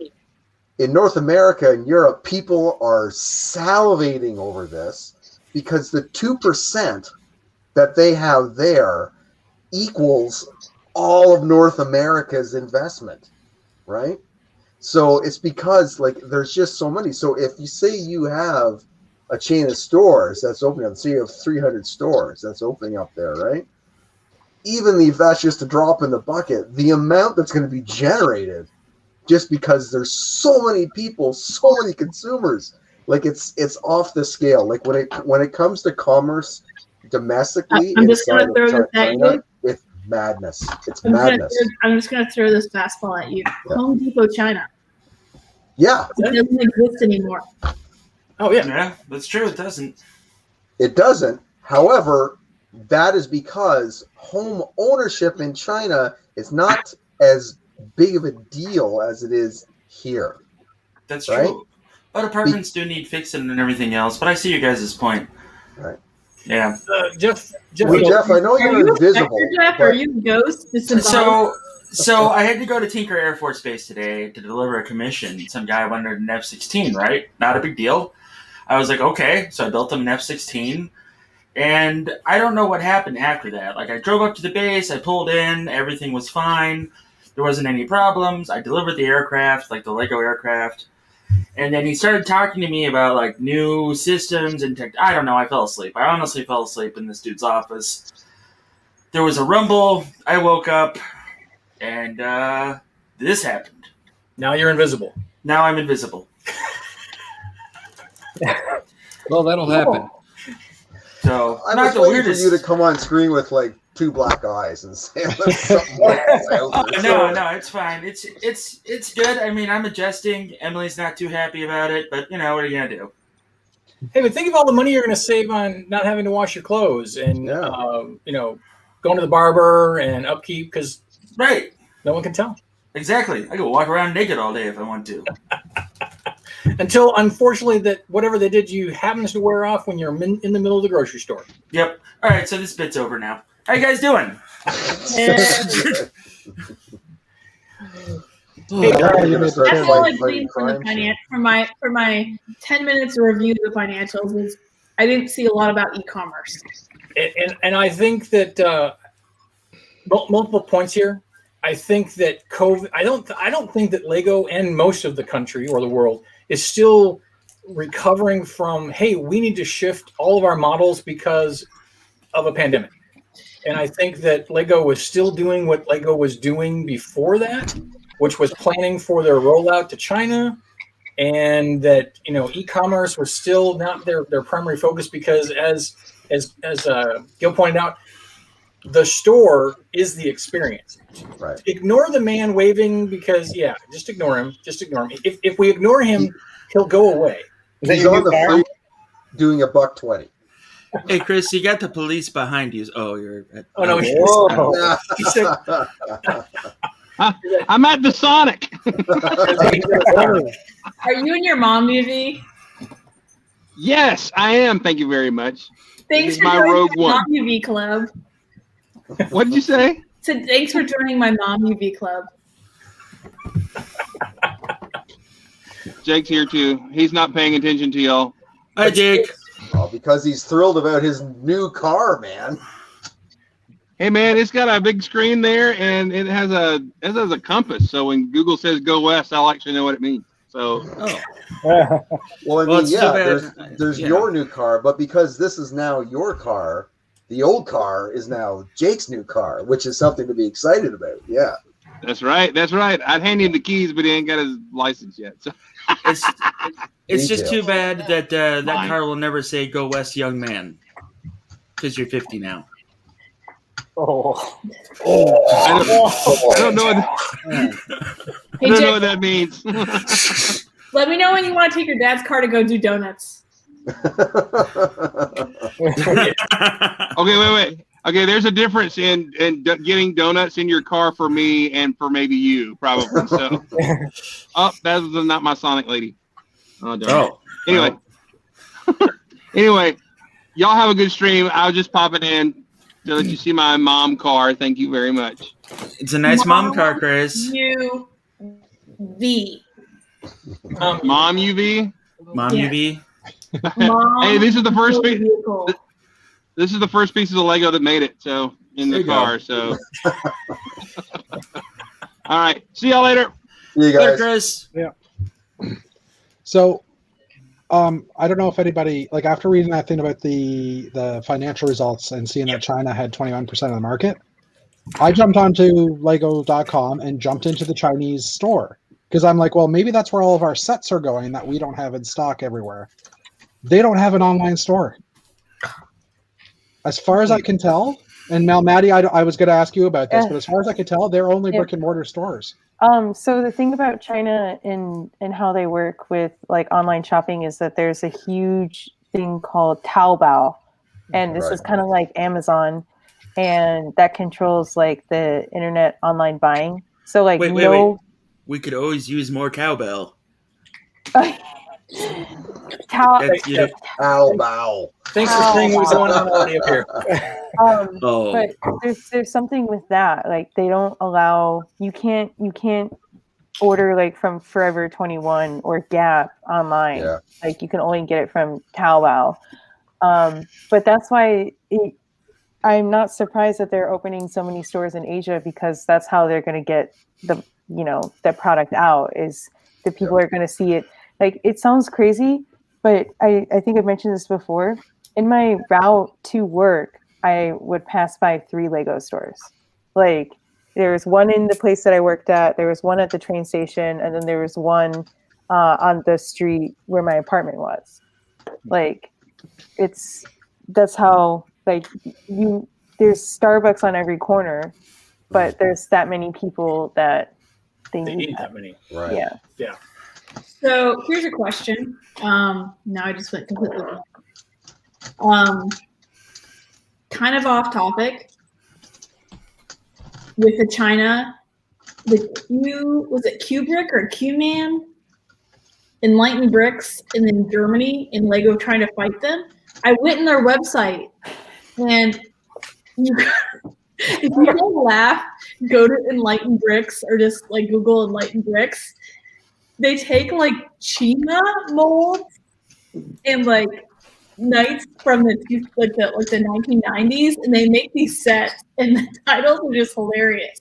in North America and Europe, people are salivating over this because the 2% that they have there equals all of North America's investment, right? So it's because like there's just so many. So if you say you have a chain of stores that's opening up, say you have 300 stores that's opening up there, right? Even if that's just a drop in the bucket, the amount that's going to be generated just because there's so many people, so many consumers, like it's off the scale. Like when it comes to commerce domestically, I'm just going to throw this at you. It's madness. It's I'm madness. just going to throw this fastball at you. Yeah. Home Depot, China. Yeah, It doesn't exist anymore. Oh yeah, Yeah, that's true. It doesn't. it doesn't. However, that is because home ownership in China is not as big of a deal as it is here. That's Right? true. But apartments do need fixing and everything else. But I see you guys' point. Right. Yeah. Jeff. Well, Jeff, I know Are you're you a invisible. Spectre, Jeff? but- Are you a ghost? So I had to go to Tinker Air Force Base today to deliver a commission. Some guy wanted an F-16, right? Not a big deal. I was like, okay. So I built him an F-16. And I don't know what happened after that. Like, I drove up to the base, I pulled in, everything was fine. There wasn't any problems. I delivered the aircraft, like the Lego aircraft. And then he started talking to me about, like, new systems and tech. I don't know, I fell asleep. I honestly fell asleep in this dude's office. There was a rumble. I woke up, and this happened. Now you're invisible. Now I'm invisible. Well, that'll happen. So, I not was the waiting weirdest. for you to come on screen with like 2 black eyes and say something like that. No, it's fine. It's good. I mean, I'm adjusting. Emily's not too happy about it, but what are you gonna do? Hey, but think of all the money you're going to save on not having to wash your clothes and going to the barber and upkeep because Right. no one can tell. Exactly. I could walk around naked all day if I want to. Until, unfortunately, that whatever they did you happens to wear off when you're in the middle of the grocery store. Yep. All right, so this bit's over now. How you guys doing? Hey, That's all I gleaned from the for my 10 minutes of review of the financials is I didn't see a lot about e-commerce. And I think that multiple points here. I think that COVID. I don't think that Lego and most of the country or the world is still recovering from. Hey, we need to shift all of our models because of a pandemic. And I think that Lego was still doing what Lego was doing before that, which was planning for their rollout to China, and that e-commerce was still not their primary focus because as Gil pointed out, the store is the experience. Right. Ignore the man waving because just ignore him. Just ignore him. If we ignore him, he'll go away. He's on the free doing $1.20. Hey, Chris, you got the police behind you. Oh, you're. Oh no! He said, I'm at the Sonic. Are you in your mom UV? Yes, I am. Thank you very much. Thanks This is for my joining Rogue my One. mom UV club. What did you say? So thanks for joining my mom UV club. Jake's here too. He's not paying attention to y'all. Hi, Jake. Well, because he's thrilled about his new car, man. Hey man, it's got a big screen there, and it has a compass. So when Google says "go west," I'll actually know what it means. So. Oh. Well, I mean, it's too yeah, bad. there's your new car, but because this is now your car, the old car is now Jake's new car, which is something to be excited about. Yeah. That's right. That's right. I'd hand him the keys, but he ain't got his license yet. So. It's just too bad that that Fine. car will never say "Go West, young man," because you're 50 now. Oh. I don't know. I Hey, don't know Jake, what that means. let me know when you want to take your dad's car to go do donuts. Okay, wait. Okay, there's a difference in getting donuts in your car for me and for maybe you, probably. So, that was not my Sonic lady. Oh, darn. Anyway, anyway, y'all have a good stream. I was just popping in to let you see my mom car. Thank you very much. It's a nice mom car, Chris. UV. Mom UV. Mom Yeah. UV. Mom Hey, this is the first piece. vehicle. This is the first piece of the Lego that made it. So in the There you car. go. So. All right. See y'all later. You Later, guys. Chris. So, I don't know if anybody, like, after reading that thing about the financial results and seeing that China had 21% of the market, I jumped onto Lego.com and jumped into the Chinese store because I'm like, well, maybe that's where all of our sets are going that we don't have in stock everywhere. They don't have an online store, as far as I can tell. And now, Maddie, I was going to ask you about this, but as far as I can tell, they're only brick and mortar stores. So the thing about China and how they work with like online shopping is that there's a huge thing called Taobao, and this is kind of like Amazon, and that controls like the internet online buying. So like Wait. We could always use more cowbell. Taobao. Thanks for saying what's going on already up here. But there's something with that. Like they don't allow you can't order like from Forever 21 or Gap online. Yeah. Like you can only get it from Taobao. But that's why I'm not surprised that they're opening so many stores in Asia, because that's how they're going to get the product out, is the people are going to see it. Like it sounds crazy, but I think I've mentioned this before. In my route to work, I would pass by 3 Lego stores. Like there was one in the place that I worked at, there was one at the train station, and then there was one on the street where my apartment was. Like that's how like there's Starbucks on every corner, but there's that many people that they need that many. Right. Yeah. Yeah. So here's a question. Now I just went completely kind of off topic with the China, was it Kubrick or Q-Man? Enlightened Bricks, and then Germany and Lego trying to fight them. I went in their website, and if you don't laugh, go to Enlightened Bricks or just like Google Enlightened Bricks. They take like China molds and like knights from the 1990s, and they make these sets, and the titles are just hilarious.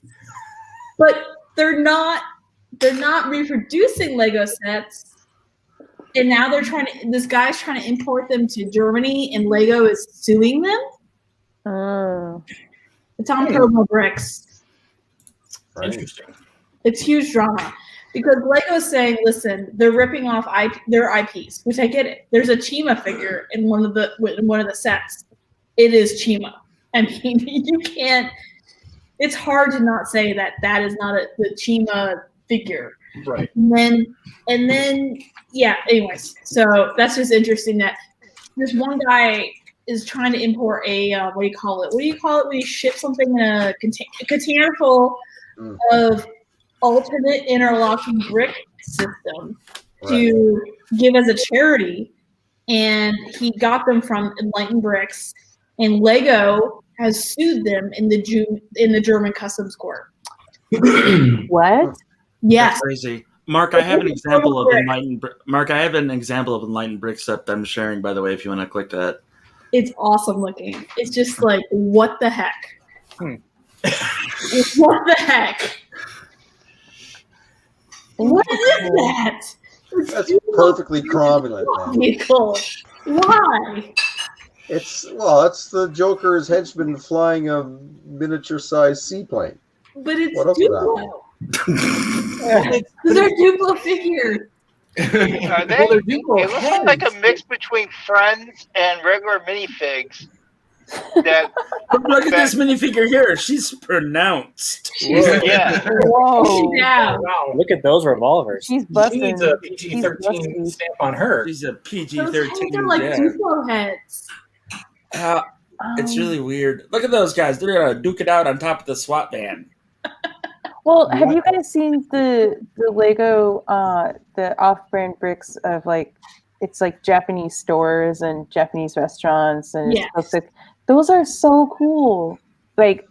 But they're not reproducing Lego sets, and now this guy's trying to import them to Germany, and Lego is suing them. It's on Promo Bricks. Right. Interesting. It's huge drama. Because Lego's saying, listen, they're ripping off their IPs, which I get it. There's a Chima figure in one of the sets. It is Chima. I mean, you can't. It's hard to not say that is not the Chima figure. Right. And then, yeah. Anyways, so that's just interesting that this one guy is trying to import a what do you call it? When you ship something in a container full of alternate interlocking brick system to give as a charity, and he got them from Enlightened Bricks, and Lego has sued them in the German customs court. What? Yes. That's crazy. Mark, I have an example of Enlightened Bricks that I'm sharing, by the way, if you want to click that. It's awesome looking. It's just like, what the heck? What the heck? What is that? It's That's Duplo perfectly cromulent, man. vehicle. Why? It's the Joker's henchman flying a miniature-sized seaplane. But it's What up with Duplo. They're Duplo figures. Are they? Well, they're Duplo It looks like a mix between Friends and regular minifigs. That Look at this minifigure here. She's pronounced. yeah. Whoa. Yeah. Wow. Look at those revolvers. She's She busting. needs a She's PG-13 busting. stamp on her. She's a Those PG-13. heads are like yeah. Duplo heads. It's really weird. Look at those guys. They're gonna duke it out on top of the SWAT van. Well, have you guys seen the Lego the off-brand bricks of like it's like Japanese stores and Japanese restaurants and it's Yes. supposed to, those are so cool. Like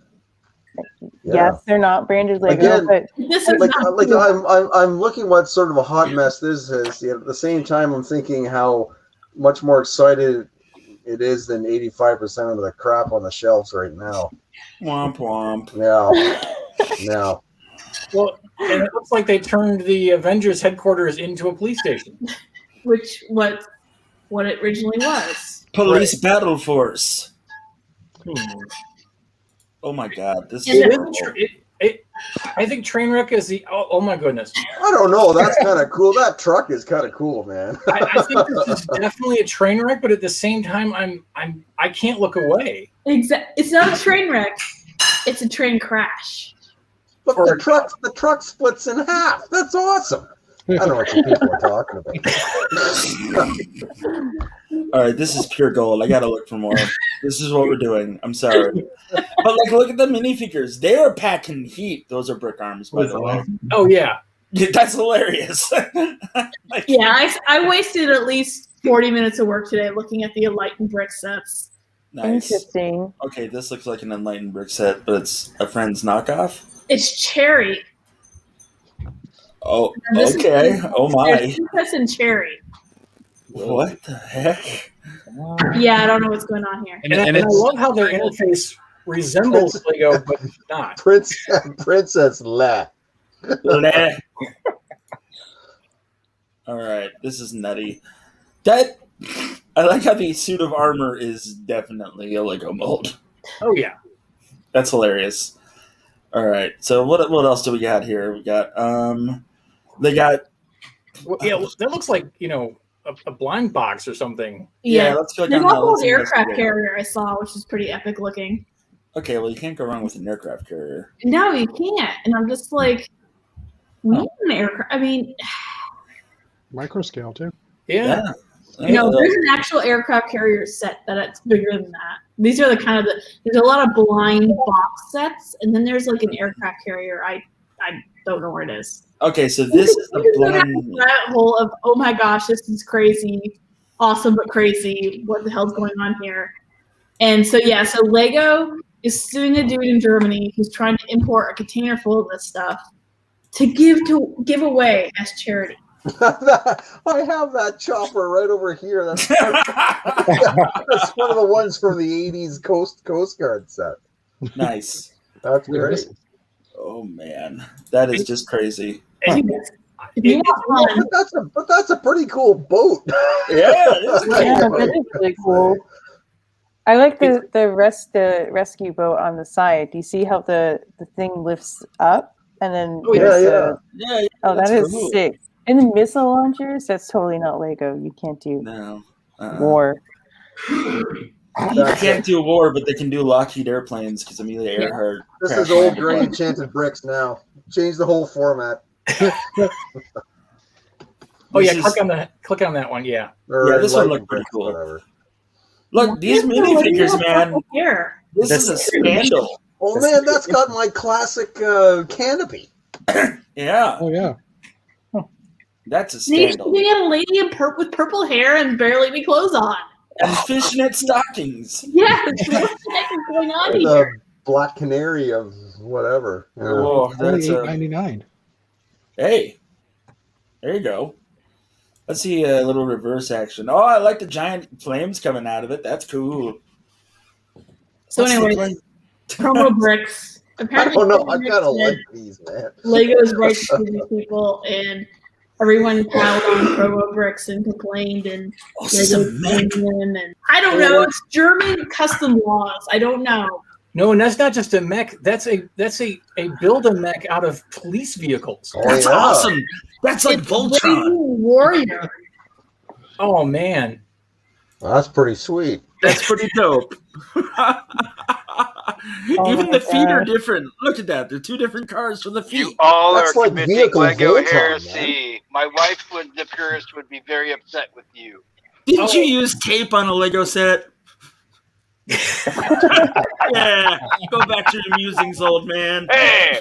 yes, they're not branded Lego, Again, but This is not like cool. I'm looking what sort of a hot mess this is. Yet at the same time, I'm thinking how much more excited it is than 85% of the crap on the shelves right now. Womp womp. No. Well, and it looks like they turned the Avengers headquarters into a police station. Which what it originally was. Police battle force. Hmm. Oh my god, this And is It then- is I think Trainwreck is the. Oh my goodness! I don't know. That's kind of cool. That truck is kind of cool, man. I think this is definitely a train wreck, but at the same time, I can't look away. It's not a train wreck. It's a train crash. But the truck splits in half. That's awesome. I don't know what you people are talking about. all right. This is pure gold. I gotta look for more. This is what we're doing. I'm sorry, but like, look at the minifigures. They are packing heat. Those are brick arms, by the way. Oh yeah, That's hilarious. Yeah, I wasted at least 40 minutes of work today looking at the Enlightened brick sets. Nice. interesting. Okay, this looks like an Enlightened brick set, but it's a friend's knockoff. It's cherry. Oh, And this is- okay. Oh my. There's princess and cherry. What the heck? Yeah, I don't know what's going on here. and I love how their interface resembles Lego, but not. Princess La. Bleh. All right, this is nutty. That I like how the suit of armor is definitely a Lego mold. Oh yeah. That's hilarious. All right, so what else do we got here? We got they got Well, yeah, that looks like a blind box or something. yeah. Let's click There's on that. also Let's an aircraft investigate. carrier I saw, which is pretty epic looking. Okay, well you can't go wrong with an aircraft carrier. No, you can't. And I'm just like, we need an aircraft. I mean, Micro scale too. Yeah. there's an actual aircraft carrier set that's bigger than that. These are there's a lot of blind box sets, and then there's like an aircraft carrier. I don't know where it is. Okay, so this is the blind. That hole of, oh my gosh, this is crazy, awesome but crazy. What the hell's going on here? And so so Lego is suing a dude in Germany who's trying to import a container full of this stuff to give away as charity. I have that chopper right over here. That's one of the ones from the 80s Coast Guard set. Nice. That's great. Oh man, that is just crazy. But that's a pretty cool boat. Yeah, That is really cool. I like the rescue boat on the side. Do you see how the thing lifts up and then yeah. Oh, That's that is cool. sick. And the missile launchers, that's totally not Lego. You can't do war. You can't do war, but they can do Lockheed airplanes because Amelia Earhart. This is old gray enchanted bricks now. Change the whole format. Oh yeah, click on that one. Yeah. Yeah, this one looked pretty cool. Whatever. Look, these minifigures, man. Here. This is a scandal. Oh man, that's got my classic canopy. Yeah. Oh yeah. That's a You scandal. get a lady with purple hair and barely any clothes on. And fishnet stockings. Yes, what the heck is going on The here? Black Canary of whatever. Yeah. Oh, that's Only a $8.99. hey. There you go. Let's see a little reverse action. Oh, I like the giant flames coming out of it. That's cool. So What's the anyway, plane? Promo bricks. I Apparently, don't know. I Promo kind of Bricks like these, man. Lego's right to these people, and everyone piled on Promo bricks and complained, and Lego blamed them. And I don't know. It's German custom laws. I don't know. No, and that's not just a mech. That's a build a mech out of police vehicles. Oh, That's yeah. awesome. That's like It's Voltron. Lego Warrior. Oh man, Well, that's pretty sweet. That's pretty dope. Even the feet are different. Look at that. They're two different cars for the You feet. all That's are like committing vehicle Lego Voltron, heresy. My wife, the purist, would be very upset with you. Didn't you use tape on a Lego set? Yeah. Go back to your musings, old man. Hey,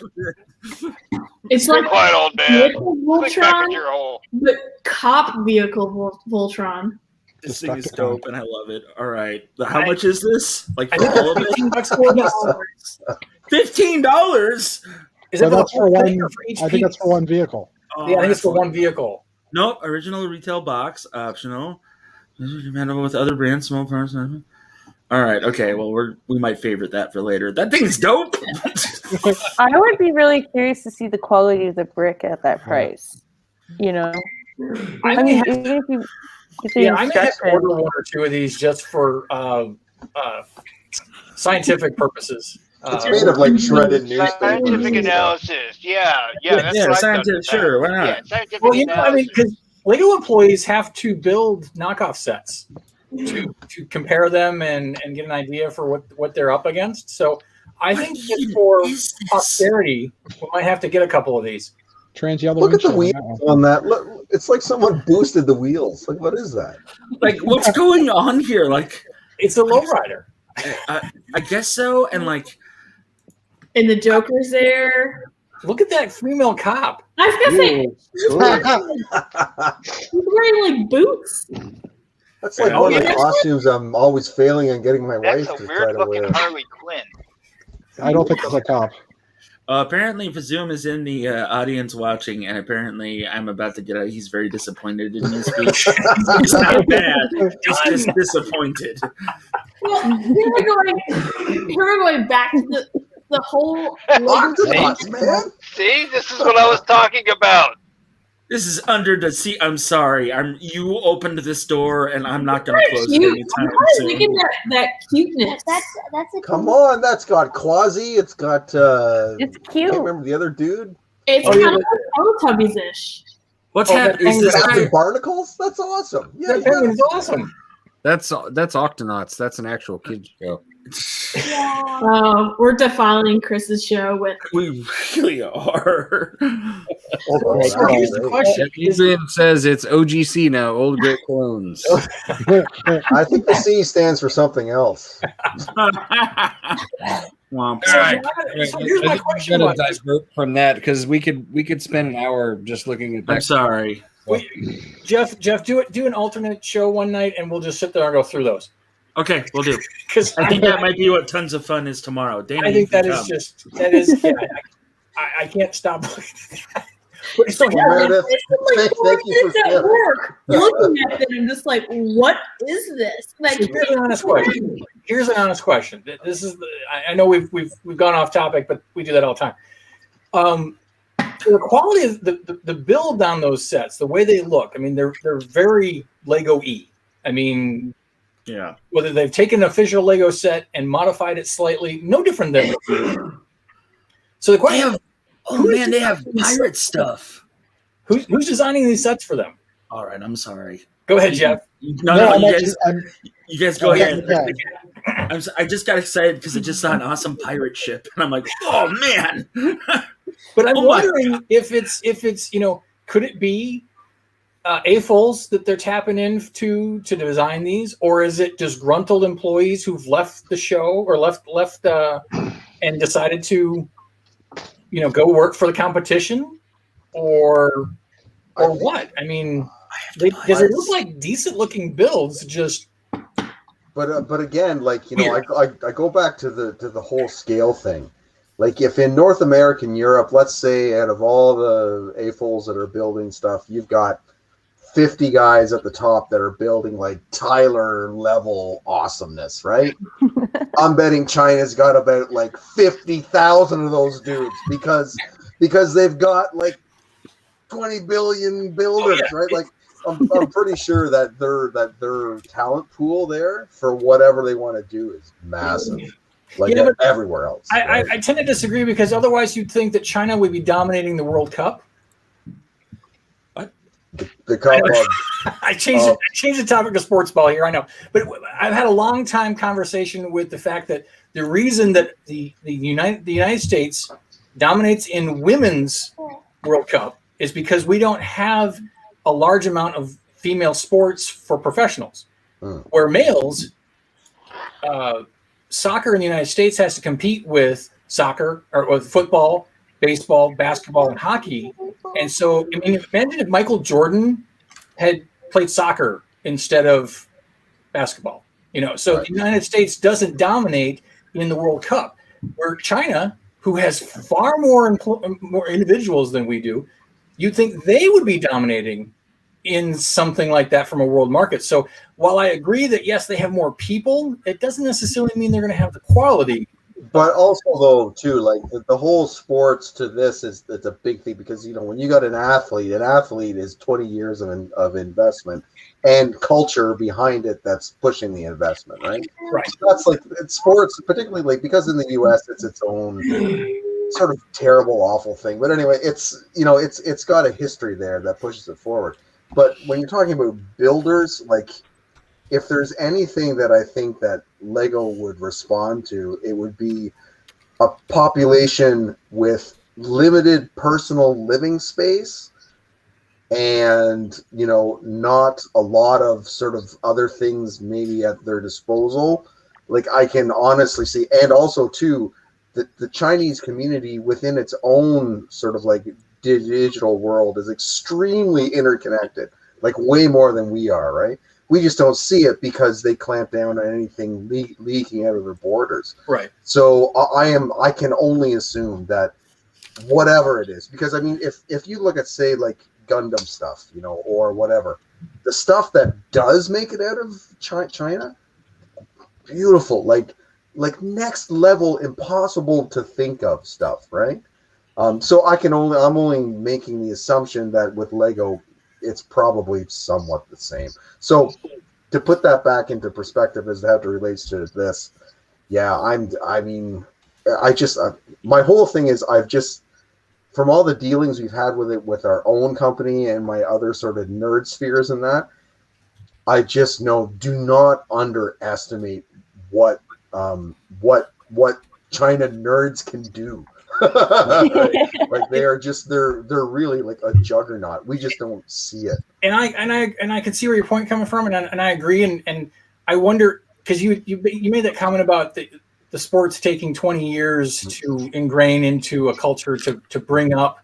It's be like quiet, old man. vehicle Click back Voltron, into your hole. but cop vehicle Voltron. This thing is dope, and I love it. All right. How much is this? Like I for think all of that's it? $15. $15? Is So it that's for the whole one. thing or for each I think that's piece? for one vehicle. Oh, Yeah, I think it's for that's one vehicle. Nope. Original retail box, optional. Compatible with other brands, small parts. All right. Okay. Well, we might favorite that for later. That thing's dope. I would be really curious to see the quality of the brick at that price. You know, I mean, even if you I may have to order one or two of these just for scientific purposes. It's made of like shredded newspaper. Scientific analysis. Yeah, that's what I've done scientific. in the Sure. Why past. not? Yeah, scientific Well, you know, I mean, analysis. because Lego employees have to build knockoff sets to compare them and get an idea for what they're up against. So I think just for posterity, we might have to get a couple of these. Trans yellow. Look at the windshield wheels on that one. on that. Look, it's like someone boosted the wheels. Like, what is that? Like, what's going on here? Like, It's a lowrider. I guess so. And like, And the Joker's there. Look at that female cop. I was gonna say he's wearing like boots. That's like Oh, one of the yeah. costumes I'm always failing on getting my That's wife a to try weird to looking wear. Harley Quinn. I don't think it's a cop. apparently, Fazoom is in the audience watching, and apparently, I'm about to get out. He's very disappointed in his speech. It's not bad. He's just disappointed. Well, we're going back to the whole. Octonauts, man. See, this is what I was talking about. This is under the sea. I'm sorry. You opened this door, and I'm not going to close it Cute. anytime Look at soon. that cuteness. That's a Come on, that's got Quasi. It's got. It's I cute. can't remember the other dude. It's Oh, yeah, kind of like Teletubbies-ish. What's Oh, happening? Is that this thing Captain guy? Barnacles. That's awesome. Yeah, That you got penguin's awesome. That's Octonauts. That's an actual kids show. Oh, we're defiling Chris's show with. We really are. Oh, So here's the question: Adrian says it's OGC now, Old Great Clones. I think the C stands for something else. Womp. So, Alright. so here's my question: Gotta about this. divert from that because we could spend an hour just looking at that. I'm sorry. Jeff, do an alternate show one night, and we'll just sit there and go through those. Okay, we'll do. Because I think that might be what tons of fun is tomorrow. Dana, I think you that can is come. just that is. Yeah, I can't stop looking at that. But so here, Meredith, Like 4 thank you minutes for at sharing. work, looking at it and just like, what is this? Like, here's an honest question. Here's an honest question. This is. I know we've gone off topic, but we do that all the time. The quality of the build on those sets, the way they look. I mean, they're very Lego-y. I mean, Yeah. whether they've taken an official Lego set and modified it slightly, no different than. So the question: They have pirate stuff. Who's designing these sets for them? All right, I'm sorry. Go ahead, Jeff. No, I'm you actually- guys, I'm- you guys go Yeah, ahead. okay. I just got excited because I just saw an awesome pirate ship, and I'm like, oh man! But I'm Oh my wondering if it's could it be AFOLs that they're tapping into to design these, or is it disgruntled employees who've left the show or left and decided to go work for the competition, or what? I mean, because it looks like decent looking builds. Just But again, like I go back to the whole scale thing. Like if in North America and Europe, let's say out of all the AFOLs that are building stuff, you've got 50 guys at the top that are building like Tyler level awesomeness, right? I'm betting China's got about like 50,000 of those dudes because they've got like 20 billion builders, right? Like I'm pretty sure that their talent pool there for whatever they want to do is massive. Like everywhere else. I tend to disagree because otherwise you'd think that China would be dominating the World Cup. The cup I changed the topic to sports ball here. I know, but I've had a long time conversation with the fact that the reason that the United States dominates in women's World Cup is because we don't have a large amount of female sports for professionals, where males, soccer in the United States has to compete with soccer or with football, baseball, basketball, and hockey. And so, I mean, imagine if Michael Jordan had played soccer instead of basketball, so the United States doesn't dominate in the World Cup, where China, who has far more individuals than we do, you'd think they would be dominating in something like that from a world market. So while I agree that, yes, they have more people, it doesn't necessarily mean they're going to have the quality. But also, though, too, like the whole sports to this it's a big thing because, when you got an athlete is 20 years of investment and culture behind it that's pushing the investment, right? Right. So that's like sports, particularly like because in the U.S. it's its own sort of terrible, awful thing. But anyway, it's got a history there that pushes it forward. But when you're talking about builders, like if there's anything that I think that Lego would respond to, it would be a population with limited personal living space and, not a lot of sort of other things maybe at their disposal. Like I can honestly see, and also too, the Chinese community within its own sort of like digital world is extremely interconnected, like way more than we are, right? We just don't see it because they clamp down on anything leaking out of their borders. Right. So I can only assume that whatever it is, because I mean, if you look at say like Gundam stuff, or whatever, the stuff that does make it out of China, beautiful, like next level, impossible to think of stuff, right? So I'm only making the assumption that with Lego, it's probably somewhat the same. So to put that back into perspective as to how it relates to this, yeah, my whole thing is I've just, from all the dealings we've had with it with our own company and my other sort of nerd spheres and that, I just know, do not underestimate what China nerds can do. Like they're really like a juggernaut. We just don't see it. And I can see where your point coming from, and I agree. And I wonder, because you made that comment about the sports taking 20 years to ingrain into a culture to bring up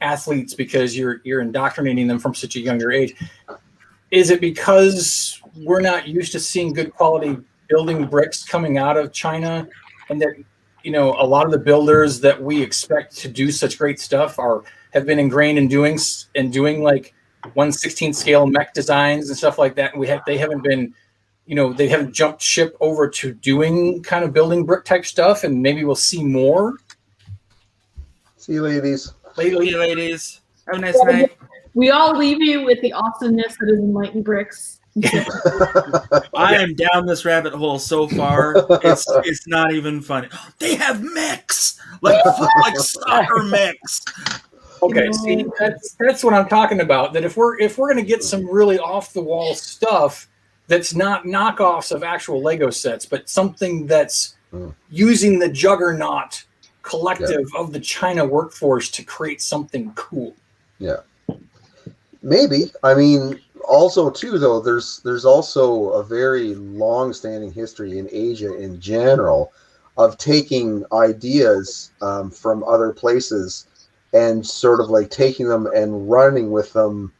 athletes because you're indoctrinating them from such a younger age. Is it because we're not used to seeing good quality building bricks coming out of China, and that a lot of the builders that we expect to do such great stuff have been ingrained in doing like 1/16 scale mech designs and stuff like that, and they haven't been, they haven't jumped ship over to doing kind of building brick type stuff, and maybe we'll see more. See you, ladies. See you, ladies. Have a nice night. We all leave you with the awesomeness that is Enlightened Bricks. I am down this rabbit hole so far. It's not even funny. They have mechs, like soccer mechs. Okay, see, that's what I'm talking about. That if we're going to get some really off the wall stuff that's not knockoffs of actual Lego sets, but something that's using the juggernaut collective of the China workforce to create something cool. Yeah, maybe. I mean, also too, though, there's also a very long-standing history in Asia in general of taking ideas from other places and sort of like taking them and running with them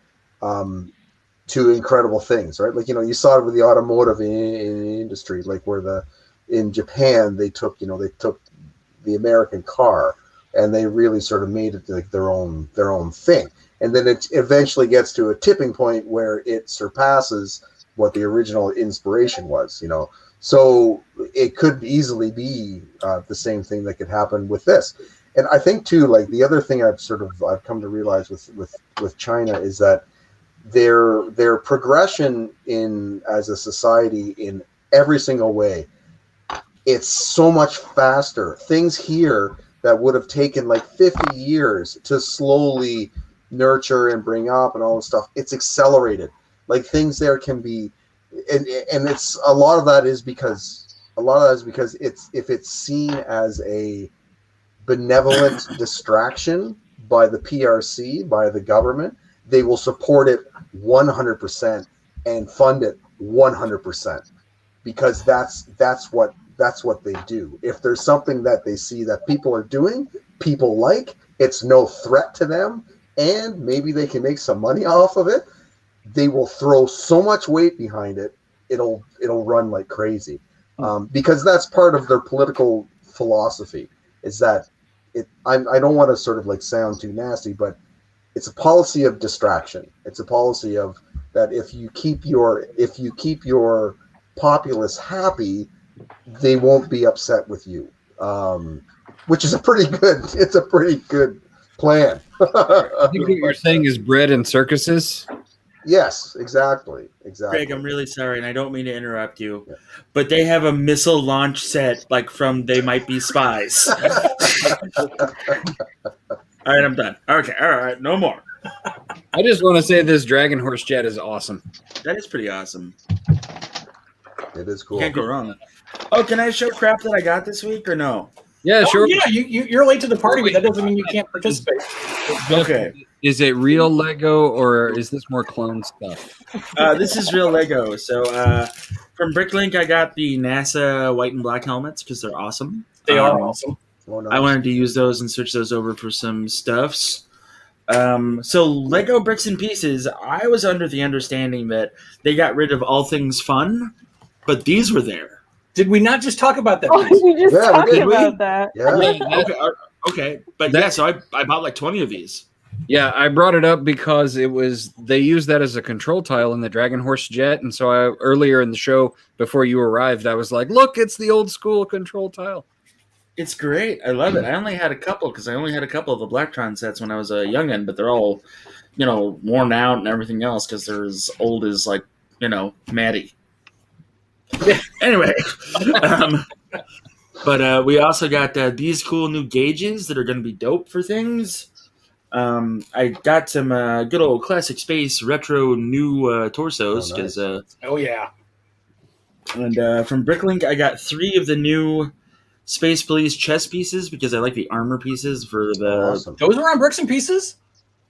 to incredible things, right? Like, you saw it with the automotive industry, like where in Japan they took the American car, and they really sort of made it like their own thing. And then it eventually gets to a tipping point where it surpasses what the original inspiration was, you know. So it could easily be the same thing that could happen with this. And I think too, like the other thing I've come to realize with China is that their progression in as a society in every single way, it's so much faster. Things here that would have taken like 50 years to slowly nurture and bring up and all this stuff, it's accelerated. Like things there can be, and it's a lot of that is because it's, if it's seen as a benevolent distraction by the PRC, by the government, they will support it 100% and fund it 100%, because that's what they do. If there's something that they see that people are doing, people like, it's no threat to them, and maybe they can make some money off of it, they will throw so much weight behind it, it'll run like crazy. Because that's part of their political philosophy, is that I don't want to sort of like sound too nasty, but it's a policy of distraction. It's a policy of that if you keep your populace happy, they won't be upset with you, which is a pretty good plan. I think what you're saying is bread and circuses. Yes, exactly. Greg, I'm really sorry, and I don't mean to interrupt you, but they have a missile launch set like from They Might Be Spies. All right, I'm done. Okay, all right, no more. I just want to say this Dragon Horse jet is awesome. That is pretty awesome. It is cool. Can't go wrong. Oh, can I show crap that I got this week or no? Yeah, sure. Yeah, you're late to the party, but that doesn't mean you can't participate. Okay. Is it real Lego or is this more clone stuff? This is real Lego. So from Bricklink, I got the NASA white and black helmets because they're awesome. They are awesome. Oh, nice. I wanted to use those and switch those over for some stuffs. So Lego Bricks and Pieces, I was under the understanding that they got rid of all things fun, but these were there. Did we not just talk about that? Oh, we just talked did. about that. Yeah. Okay. But yeah, so I bought like 20 of these. Yeah, I brought it up because they used that as a control tile in the Dragon Horse jet, and so earlier in the show before you arrived, I was like, "Look, it's the old school control tile." It's great. I love it. I only had a couple because I only had a couple of the Blacktron sets when I was a youngin', but they're all, worn out and everything else because they're as old as like, Maddie. Anyway, but we also got these cool new gauges that are going to be dope for things. I got some good old Classic Space retro new torsos because. Oh yeah. And from Bricklink, I got 3 of the new Space Police chess pieces because I like the armor pieces for the. Awesome. Those were on Bricks and Pieces?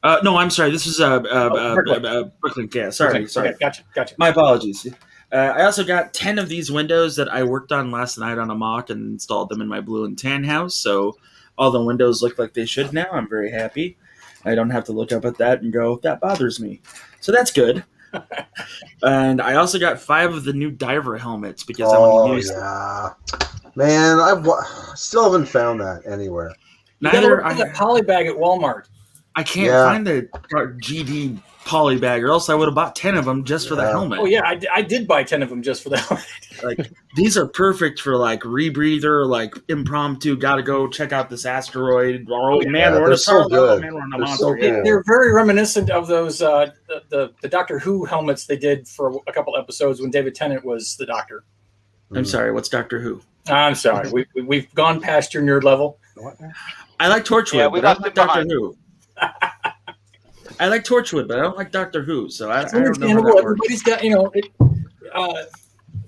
No, I'm sorry. This was Bricklink. Yeah, sorry. Okay, gotcha. My apologies. I also got 10 of these windows that I worked on last night on a mock and installed them in my blue and tan house. So all the windows look like they should now. I'm very happy. I don't have to look up at that and go, that bothers me. So that's good. And I also got 5 of the new diver helmets because I want to use them. Yeah. Man, I still haven't found that anywhere. You gotta look at that poly bag at Walmart. I can't find the GD poly bag, or else I would have bought 10 of them just for the helmet. Oh yeah, I did buy 10 of them just for the helmet. Like these are perfect for like rebreather, like impromptu. Got to go check out this asteroid. Or they're so good. They're very reminiscent of those the Doctor Who helmets they did for a couple episodes when David Tennant was the Doctor. I'm sorry, what's Doctor Who? I'm sorry, we've gone past your nerd level. I like Torchwood, Yeah, we but I left don't like it Doctor behind. Who. I like Torchwood, but I don't like Doctor Who. So I It's don't know how understandable. that works. Everybody's got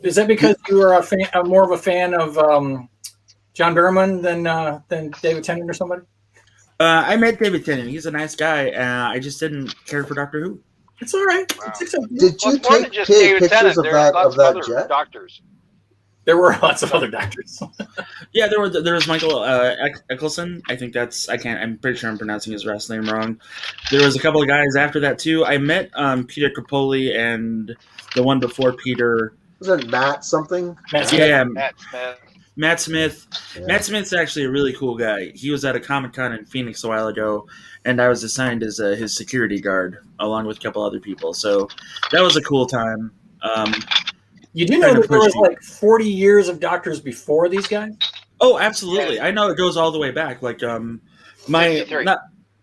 is that because you are more of a fan of John Barrowman than David Tennant or somebody? I met David Tennant. He's a nice guy. I just didn't care for Doctor Who. It's all right. It's acceptable. Did you Well, more than take just David pictures Tennant, of there's that lots of that other jet? doctors. There were lots of other doctors. Yeah, there was Michael Eccleston. I think I'm pretty sure I'm pronouncing his last name wrong. There was a couple of guys after that too. I met Peter Capoli and the one before Peter. Was it Matt something? Matt Yeah, Matt Smith. Matt Smith. Yeah. Matt Smith's actually a really cool guy. He was at a Comic-Con in Phoenix a while ago, and I was assigned as his security guard along with a couple other people. So that was a cool time. You do know that there was like 40 years of doctors before these guys? Oh, absolutely. I know it goes all the way back. Like my 63.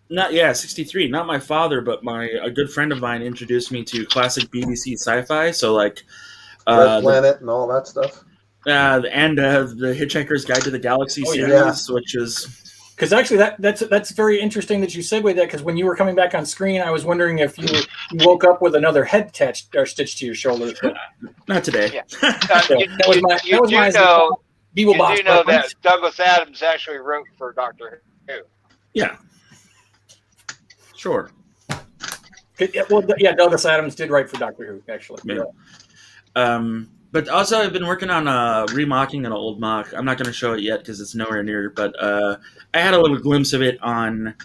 not 63. Not my father, but a good friend of mine introduced me to classic BBC sci-fi. So like Red Planet and all that stuff. And the Hitchhiker's Guide to the Galaxy series, yeah. which is. Because actually, that's very interesting that you segue that. Because when you were coming back on screen, I was wondering if you woke up with another head attached or stitched to your shoulder. Not today. Yeah. You do know that Douglas Adams actually wrote for Doctor Who. Yeah. Sure. Douglas Adams did write for Doctor Who, actually. Yeah. But also, I've been working on remocking an old mock. I'm not going to show it yet because it's nowhere near. But I had a little glimpse of it on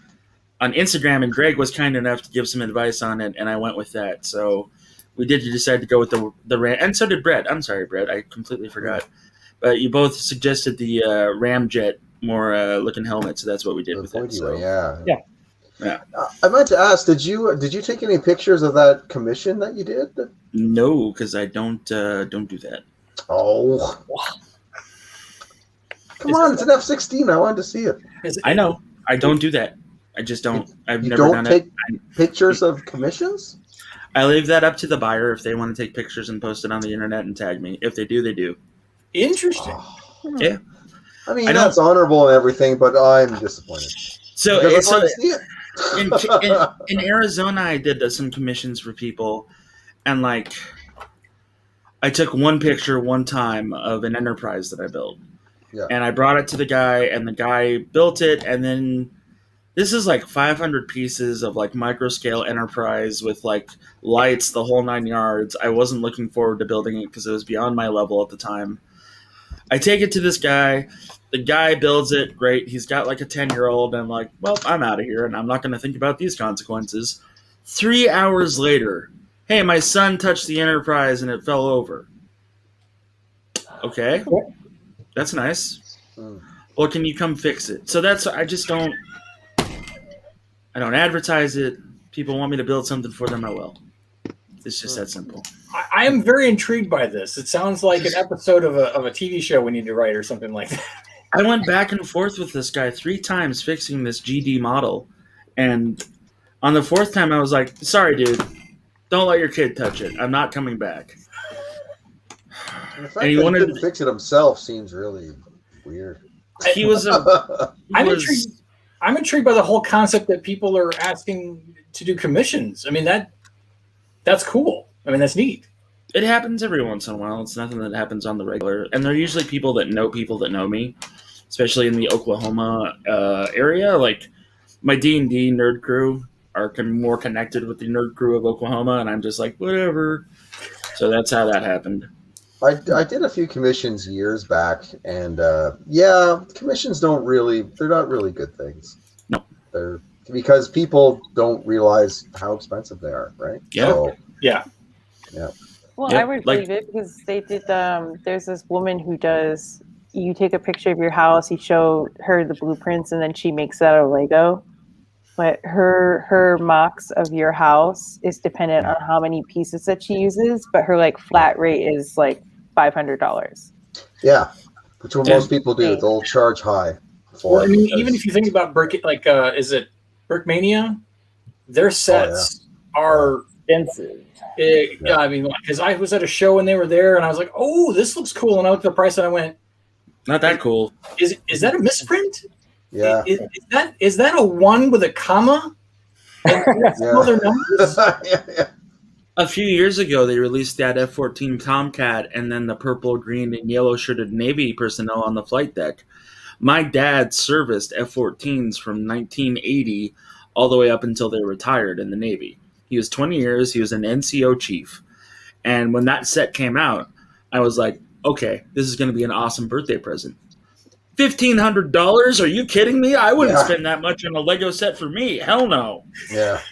Instagram, and Greg was kind enough to give some advice on it, and I went with that. So we did decide to go with the Ram, and so did Brett. I'm sorry, Brett. I completely forgot. But you both suggested the Ramjet more looking helmet, so that's what we did with it. So. Yeah. Yeah. I meant to ask, did you take any pictures of that commission that you did? No, because I don't do that. Oh. Come on, it's an F-16. I wanted to see it. I know. I don't do that. I just don't. I've You never don't done take it. pictures of commissions? I leave that up to the buyer if they want to take pictures and post it on the internet and tag me. If they do, they do. Interesting. Yeah. I mean, that's honorable and everything, but I'm disappointed. So, Because I want to see it. in Arizona, I did some commissions for people, and like I took one picture one time of an Enterprise that I built, and I brought it to the guy, and the guy built it, and then this is like 500 pieces of like micro scale Enterprise with like lights, the whole 9 yards. I wasn't looking forward to building it because it was beyond my level at the time. I take it to this guy. The guy builds it. Great. He's got like a 10-year-old. And I'm like, well, I'm out of here, and I'm not going to think about these consequences. 3 hours later, hey, my son touched the Enterprise and it fell over. Okay. That's nice. Well, can you come fix it? So I don't advertise it. People want me to build something for them, I will. It's just that simple. I am very intrigued by this. It sounds like an episode of a TV show we need to write or something like that. I went back and forth with this guy 3 times fixing this GD model. And on the 4th time, I was like, sorry, dude. Don't let your kid touch it. I'm not coming back. And the fact that he couldn't fix it himself seems really weird. He was I'm intrigued by the whole concept that people are asking to do commissions. I mean, that's cool. I mean, that's neat. It happens every once in a while. It's nothing that happens on the regular. And they're usually people that know me, especially in the Oklahoma area. Like my D&D nerd crew are more connected with the nerd crew of Oklahoma, and I'm just like, whatever. So that's how that happened. I did a few commissions years back, and commissions they're not really good things. No. They're because people don't realize how expensive they are, right? Yeah. So, yeah. Well, I would believe it because they did. There's this woman who does. You take a picture of your house, you show her the blueprints, and then she makes it out of Lego. But her mocks of your house is dependent on how many pieces that she uses. But her like flat rate is like $500. Yeah, which what most people do. They'll charge high for. Well, I mean, even if you think about is it Brickmania? Their sets are expensive. Yeah, I mean, because I was at a show and they were there, and I was like, "Oh, this looks cool," and I looked at the price and I went, "Not that cool." Is that a misprint? Yeah. Is that a 1 with a comma? And some other numbers? A few years ago, they released that F-14 Tomcat and then the purple, green, and yellow-shirted Navy personnel on the flight deck. My dad serviced F-14s from 1980 all the way up until they retired in the Navy. He was 20 years. He was an NCO chief. And when that set came out, I was like, okay, this is going to be an awesome birthday present. $1,500? Are you kidding me? I wouldn't spend that much on a Lego set for me. Hell no. Yeah.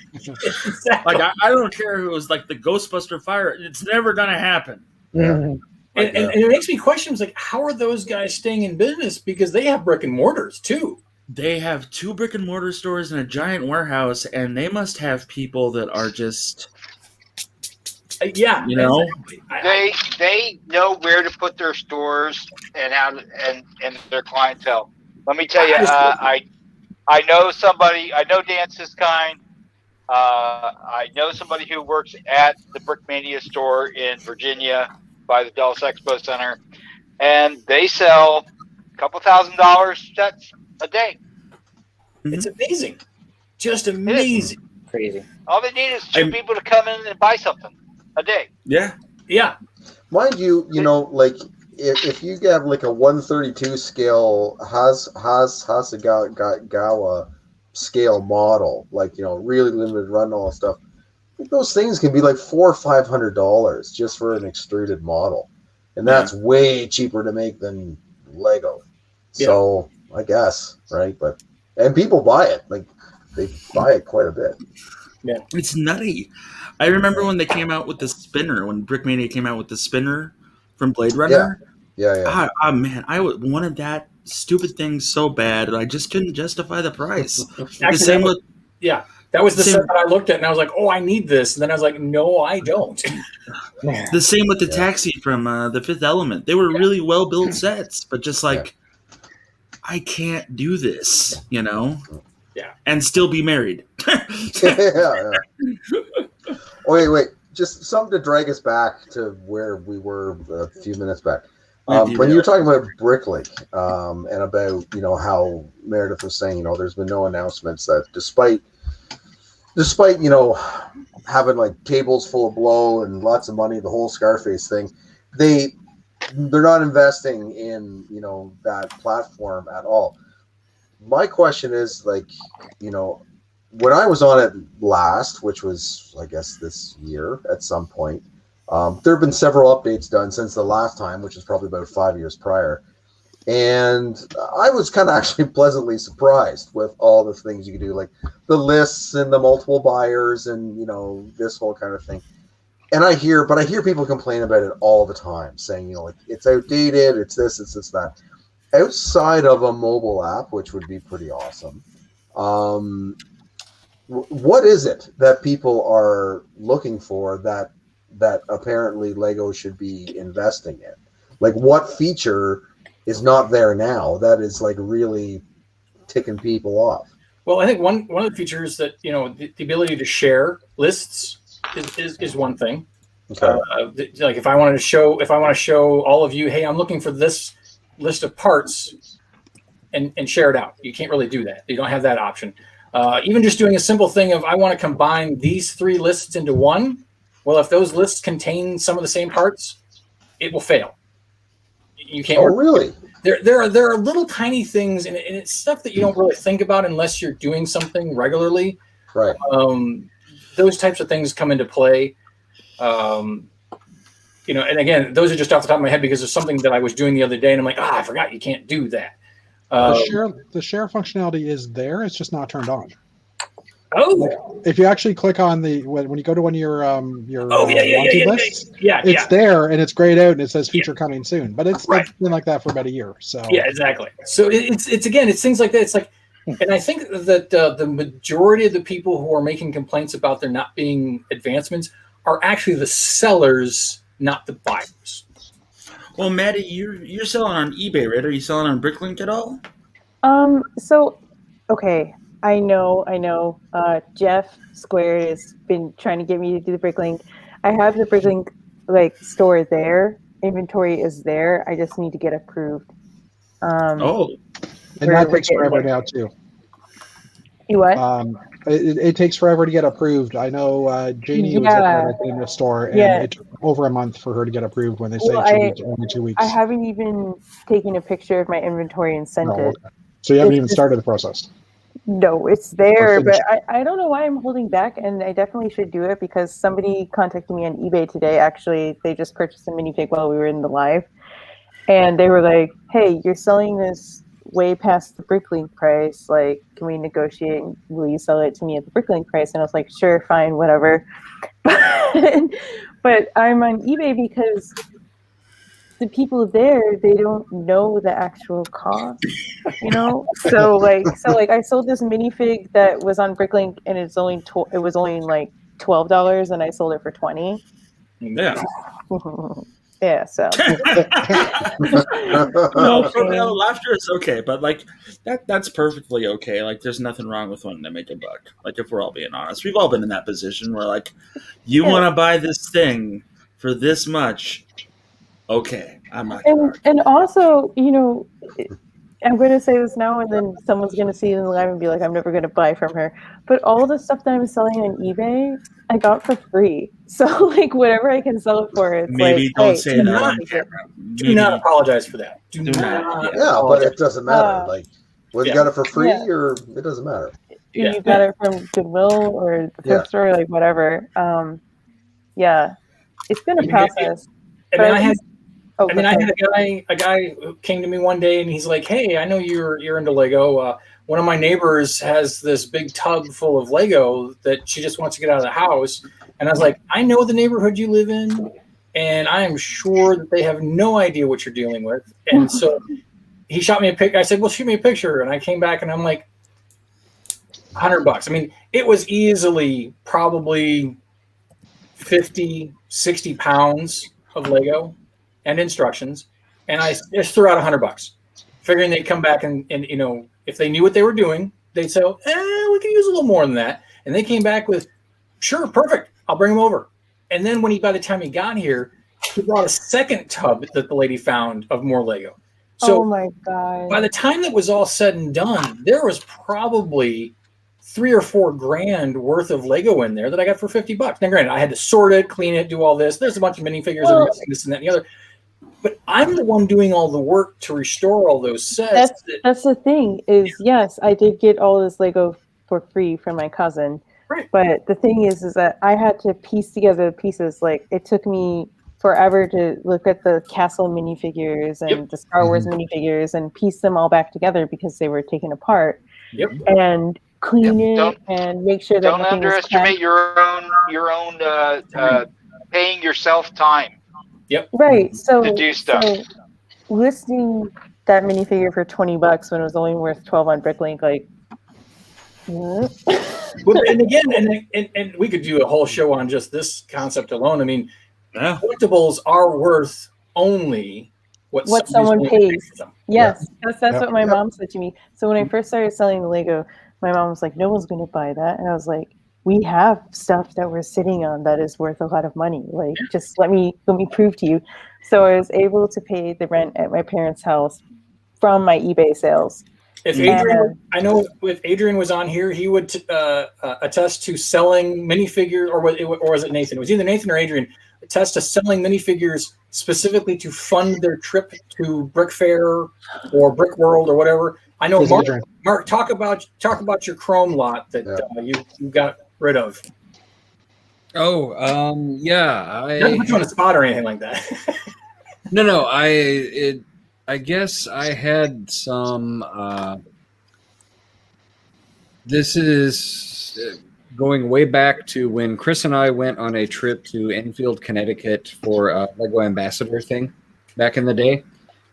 Like I don't care if it was like the Ghostbuster fire. It's never gonna happen. Yeah. And it makes me question, like, how are those guys staying in business? Because they have brick and mortars too. They have 2 brick and mortar stores and a giant warehouse, and they must have people that are just, yeah, you know, they know where to put their stores and how and their clientele. Let me tell you, I know somebody. I know Dan Siskine. I know somebody who works at the Brickmania store in Virginia by the Dulles Expo Center, and they sell a couple $1,000 sets a day. It's amazing, just amazing, crazy. All they need is 2 people to come in and buy something a day. Yeah. Mind you, you know, like if you get like a 132 scale Hasegawa scale model, like, you know, really limited run and all that stuff, I think those things can be like $400 or $500 just for an extruded model, and that's way cheaper to make than Lego. So I guess, right? And people buy it, like they buy it quite a bit. Yeah, it's nutty. I remember when they came out with the spinner, when Brickmania came out with the spinner from Blade Runner. Yeah. Oh man, I wanted that stupid thing so bad, I just couldn't justify the price. Actually, that was the set that I looked at, and I was like, "Oh, I need this," and then I was like, "No, I don't." The same with the taxi from The Fifth Element. They were really well built sets, but just like, I can't do this, you know? Yeah. And still be married. yeah. Wait. Just something to drag us back to where we were a few minutes back. When you were talking about Bricklink and about, you know, how Meredith was saying, you know, there's been no announcements that despite, you know, having like tables full of blow and lots of money, the whole Scarface thing, they're not investing in, you know, that platform at all. My question is, like, you know, when I was on it last, which was, I guess, this year at some point, there have been several updates done since the last time, which is probably about 5 years prior. And I was kind of actually pleasantly surprised with all the things you could do, like the lists and the multiple buyers and, you know, this whole kind of thing. And I hear people complain about it all the time, saying, you know, like, it's outdated, it's this, that. Outside of a mobile app, which would be pretty awesome, what is it that people are looking for that apparently Lego should be investing in? Like, what feature is not there now that is like really ticking people off? Well, I think one of the features that, you know, the ability to share lists is one thing. Okay. Like if I want to show all of you, hey, I'm looking for this list of parts, and share it out. You can't really do that. You don't have that option. Even just doing a simple thing of I want to combine these 3 lists into one. Well, if those lists contain some of the same parts, it will fail. You can't. Oh, really? There are little tiny things, and it's stuff that you don't really think about unless you're doing something regularly. Right. Those types of things come into play. You know, and again, those are just off the top of my head because there's something that I was doing the other day, and I'm like, I forgot you can't do that. The share functionality is there; it's just not turned on. Oh, like, if you actually click on when you go to one of your wanted lists, it's there and it's grayed out and it says feature coming soon. But it's been like that for about a year. So yeah, exactly. So it's things like that. It's like, and I think that the majority of the people who are making complaints about there not being advancements are actually the sellers, not the buyers. Well, Maddie, you're selling on eBay, right? Are you selling on Bricklink at all? So, okay, I know. Jeff Squared has been trying to get me to do the Bricklink. I have the Bricklink store there. Inventory is there. I just need to get approved. And that takes forever now too. You what? It takes forever to get approved. I know Janie was at the store, and it took over a month for her to get approved when they say only 2 weeks. I haven't even taken a picture of my inventory and sent it. Okay. So you haven't even started the process? No, it's there, but I don't know why I'm holding back, and I definitely should do it because somebody contacted me on eBay today. Actually, they just purchased a minifig while we were in the live, and they were like, hey, you're selling this way past the Bricklink price, like, can we negotiate? Will you sell it to me at the Bricklink price? And I was like, sure, fine, whatever. But I'm on eBay because the people there, they don't know the actual cost, you know. So like I sold this minifig that was on Bricklink, and it was only like $12, and I sold it for $20. Yeah. Yeah, so no, laughter is okay, but like that's perfectly okay. Like there's nothing wrong with wanting to make a buck. Like if we're all being honest, we've all been in that position where like you want to buy this thing for this much. Okay, I'm not. And also, you know, I'm going to say this now, and then someone's going to see it in the live and be like, I'm never going to buy from her. But all the stuff that I'm selling on eBay, I got for free. So, like, whatever I can sell it for, it's maybe like, don't hey, say that on camera. Do not apologize for that. Do not. Yeah, but it doesn't matter. Like, whether you got it for free or it doesn't matter. You got it from Goodwill or the thrift store, like whatever. Yeah, it's been a process. I had a guy who came to me one day, and he's like, "Hey, I know you're into Lego. One of my neighbors has this big tub full of Lego that she just wants to get out of the house." And I was like, "I know the neighborhood you live in, and I am sure that they have no idea what you're dealing with." And so he shot me a pic. I said, "Well, shoot me a picture." And I came back, and I'm like, $100. I mean, it was easily probably 50, 60 pounds of Lego and instructions, and I just threw out $100, figuring they'd come back and you know, if they knew what they were doing, they'd say, we could use a little more than that. And they came back with, sure, perfect, I'll bring them over. And then by the time he got here, he brought a second tub that the lady found of more Lego. So oh my God. By the time that was all said and done, there was probably $3 or $4 grand worth of Lego in there that I got for $50. Now, granted, I had to sort it, clean it, do all this. There's a bunch of minifigures that are missing this and that and the other. But I'm the one doing all the work to restore all those sets. That's the thing is, yes, I did get all this Lego for free from my cousin. Right. But the thing is that I had to piece together the pieces. Like, it took me forever to look at the Castle minifigures and the Star Wars minifigures and piece them all back together because they were taken apart. Yep. And clean it and make sure that don't underestimate your own paying yourself time. Yep. Right. So to do stuff. So listing that minifigure for $20 when it was only worth $12 on Bricklink, like. Well, and again, and we could do a whole show on just this concept alone. I mean, collectibles are worth only what someone pays. Them. Yes, that's what my mom said to me. So when I first started selling the Lego, my mom was like, "No one's going to buy that," and I was like, "We have stuff that we're sitting on that is worth a lot of money. Like, just let me prove to you." So I was able to pay the rent at my parents' house from my eBay sales. If Adrian, I know if Adrian was on here, he would attest to selling minifigures, or was it Nathan? It was either Nathan or Adrian. Attest to selling minifigures specifically to fund their trip to Brick Fair or Brick World or whatever. I know, Mark, talk about your Chrome lot that you got rid of. Oh, yeah. Not to put you on the spot or anything like that. No. I guess I had some. This is going way back to when Chris and I went on a trip to Enfield, Connecticut for a Lego Ambassador thing back in the day.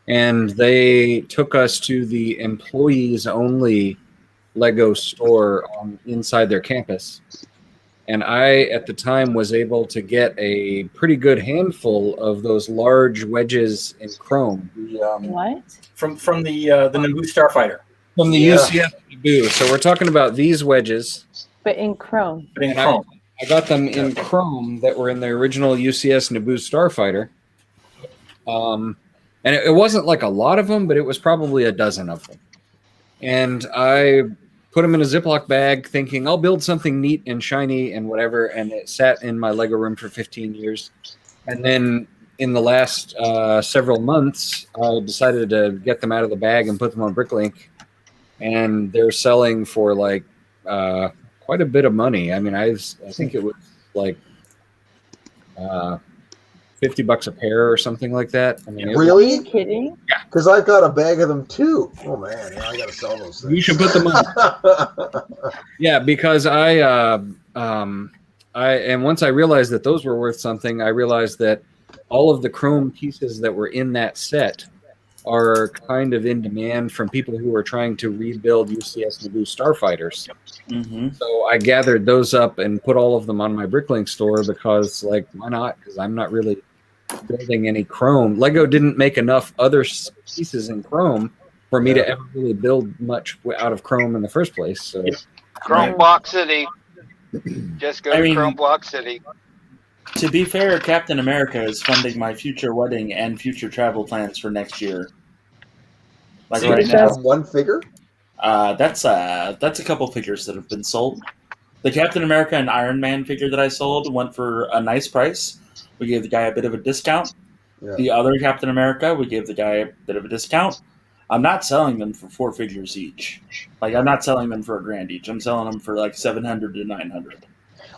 And they took us to the employees only Lego store inside their campus. And I, at the time, was able to get a pretty good handful of those large wedges in chrome. What? From the Naboo Starfighter. From the UCS Naboo. So we're talking about these wedges. But in chrome. I got them in chrome that were in the original UCS Naboo Starfighter. And it wasn't like a lot of them, but it was probably a dozen of them. And I put them in a Ziploc bag thinking I'll build something neat and shiny and whatever. And it sat in my Lego room for 15 years. And then in the last several months, I decided to get them out of the bag and put them on Bricklink. And they're selling for like quite a bit of money. I mean, I think it was like $50 a pair or something like that. I mean, really? Are you kidding? Yeah. Because I've got a bag of them too. Oh man, I gotta sell those things. You should put them on. Yeah, because and once I realized that those were worth something, I realized that all of the chrome pieces that were in that set are kind of in demand from people who are trying to rebuild UCS Naboo starfighters. Mm-hmm. So I gathered those up and put all of them on my Bricklink store because, like, why not? Because I'm not really building any chrome. Lego didn't make enough other pieces in chrome for me to ever really build much out of chrome in the first place. So Chrome Block City. Just go to Chrome Block City. To be fair, Captain America is funding my future wedding and future travel plans for next year. Like So right you now, have one figure? that's a couple figures that have been sold. The Captain America and Iron Man figure that I sold went for a nice price. We gave the guy a bit of a discount. Yeah. The other Captain America, we gave the guy a bit of a discount. I'm not selling them for 4 figures each. Like, I'm not selling them for $1,000 each. I'm selling them for like $700 to $900.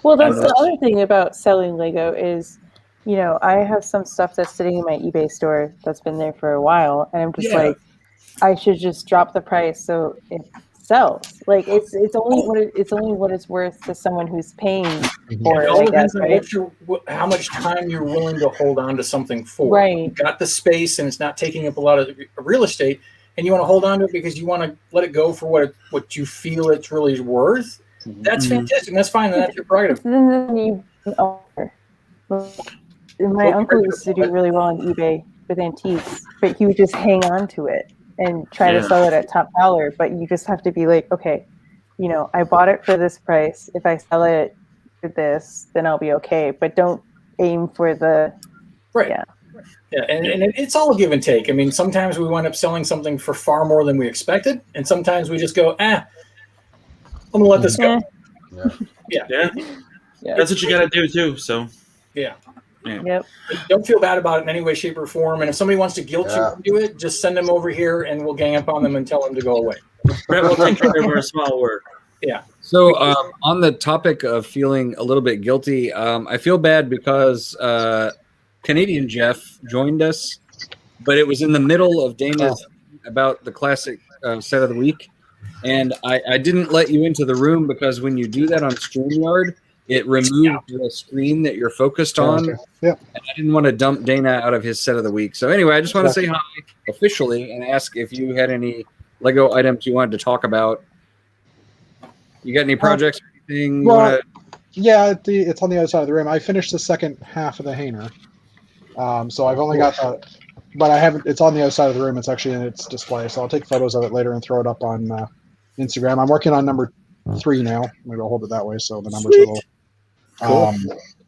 Well, that's the other thing about selling Lego is, you know, I have some stuff that's sitting in my eBay store that's been there for a while, and I'm just like, I should just drop the price so it sells. Like it's only what it's worth to someone who's paying for it. It all I depends guess, on right? how much time you're willing to hold on to something for. Right. You've got the space and it's not taking up a lot of real estate, and you want to hold on to it because you want to let it go for what you feel it's really worth. That's fantastic. That's fine. That's your prerogative. Then you my uncle used to do really well on eBay with antiques, but he would just hang on to it and try to sell it at top dollar. But you just have to be like, okay, you know, I bought it for this price. If I sell it for this, then I'll be okay. But don't aim for the Yeah, and it's all a give and take. I mean, sometimes we wind up selling something for far more than we expected, and sometimes we just go, I'm gonna let this go. Yeah. That's what you got to do too. So yeah. Yep. Don't feel bad about it in any way, shape, or form. And if somebody wants to guilt you into it, just send them over here, and we'll gang up on them and tell them to go away. Brett will take care of our small work. Yeah. So on the topic of feeling a little bit guilty, I feel bad because Canadian Jeff joined us, but it was in the middle of Dana's about the classic set of the week. And I didn't let you into the room because when you do that on StreamYard, it removed the screen that you're focused on. Okay. Yeah. And I didn't want to dump Dana out of his set of the week. So anyway, I just want to say hi officially and ask if you had any Lego items you wanted to talk about. You got any projects or anything? You wanna... Yeah, it's on the other side of the room. I finished the second half of the Hainer. So I've only got that, but I haven't. It's on the other side of the room. It's actually in its display. So I'll take photos of it later and throw it up on Instagram. I'm working on number 3 now. Maybe I'll hold it that way so the numbers are a little. Cool.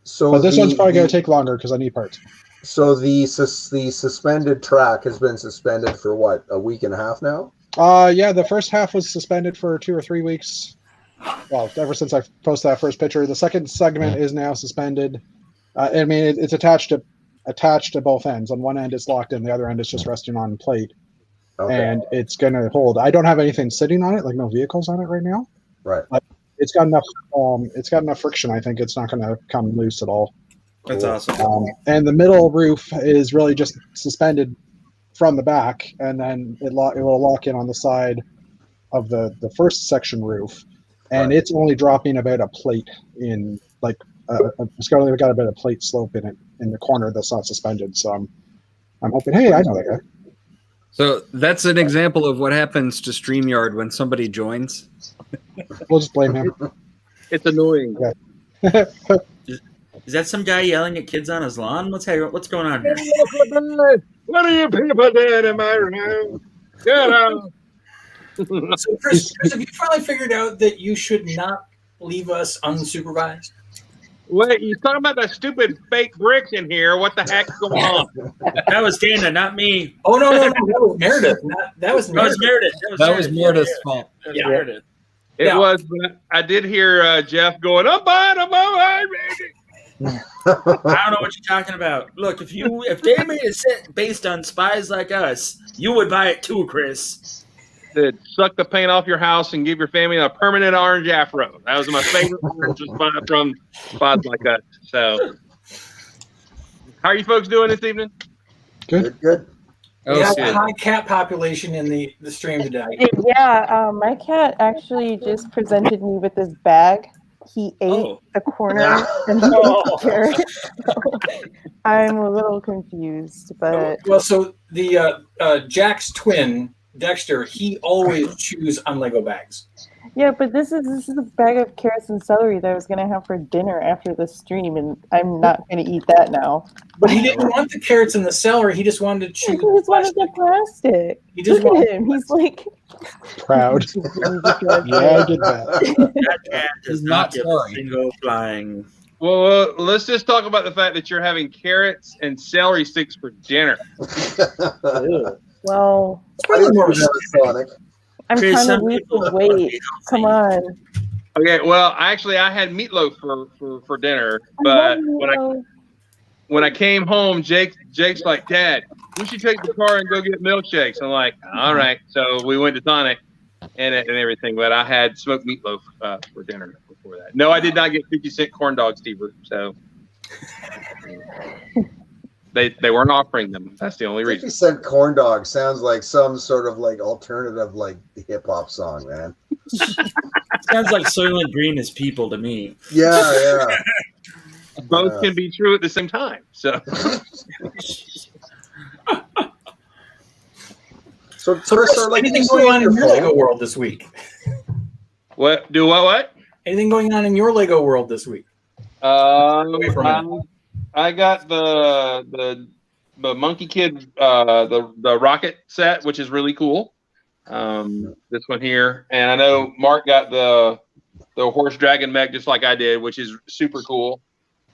So but this one's probably going to take longer because I need parts. So the suspended track has been suspended for what, a week and a half now? Yeah, the first half was suspended for 2 or 3 weeks. Well, ever since I posted that first picture. The second segment is now suspended. I mean, it's attached to both ends. On one end, it's locked in. The other end is just resting on plate. Okay. And it's going to hold. I don't have anything sitting on it, like no vehicles on it right now. Right. But it's got enough. It's got enough friction. I think it's not going to come loose at all. That's awesome. And the middle roof is really just suspended from the back, and then it will lock in on the side of the first section roof, and it's only dropping about a plate in, like it's got a bit of plate slope in it in the corner that's not suspended. So I'm hoping. Hey, I know that guy. So that's an example of what happens to StreamYard when somebody joins. We'll just blame him. It's annoying. Yeah. Is that some guy yelling at kids on his lawn? What's going on here? What are you people doing in my room? Get out. So, Chris, have you finally figured out that you should not leave us unsupervised? Wait, you talking about the stupid fake bricks in here? What the heck's going on? That was Dana, not me. Oh no, that was Meredith. That was Meredith. That was Meredith's fault. Yeah. Meredith. It was, but I did hear Jeff going, I'm buying, baby. I don't know what you're talking about. Look, if they made a set based on spies like us, you would buy it too, Chris. That suck the paint off your house and give your family a permanent orange afro. That was my favorite orange spot from spots like us. So, how are you folks doing this evening? Good. We have a high cat population in the stream today. Yeah, my cat actually just presented me with this bag he ate Oh. the corner and the carrot. So I'm a little confused, but Well, so the Jack's twin Dexter, he always chews on Lego bags. yeah, but this is a bag of carrots and celery that I was gonna have for dinner after the stream, and I'm not gonna eat that now. But he didn't want the carrots and the celery. He just wanted to chew. He just wanted the plastic. He just Look wanted at him. He's like Proud. Yeah, I did that. That cat does not give a single flying. Well, let's just talk about the fact that you're having carrots and celery sticks for dinner. well, Sonic. I'm Chris, trying some to lose people some weight. Come on. Okay, well, actually, I had meatloaf for dinner, but when I came home, Jake's like, Dad, we should take the car and go get milkshakes. I'm like, all right. So we went to Sonic and everything, but I had smoked meatloaf for dinner before that. No, I did not get 50-cent corn dogs, Steve. So they weren't offering them. That's the only reason. 50-cent corn dog sounds like some sort of like alternative like hip hop song, man. Sounds like Soylent Green is people to me. Yeah. Both can be true at the same time. So, Chris, are like anything going on in your Lego world this week? What? Do what? Anything going on in your Lego world this week? I got the Monkey Kid the rocket set, which is really cool. This one here, and I know Mark got the horse dragon mech just like I did, which is super cool.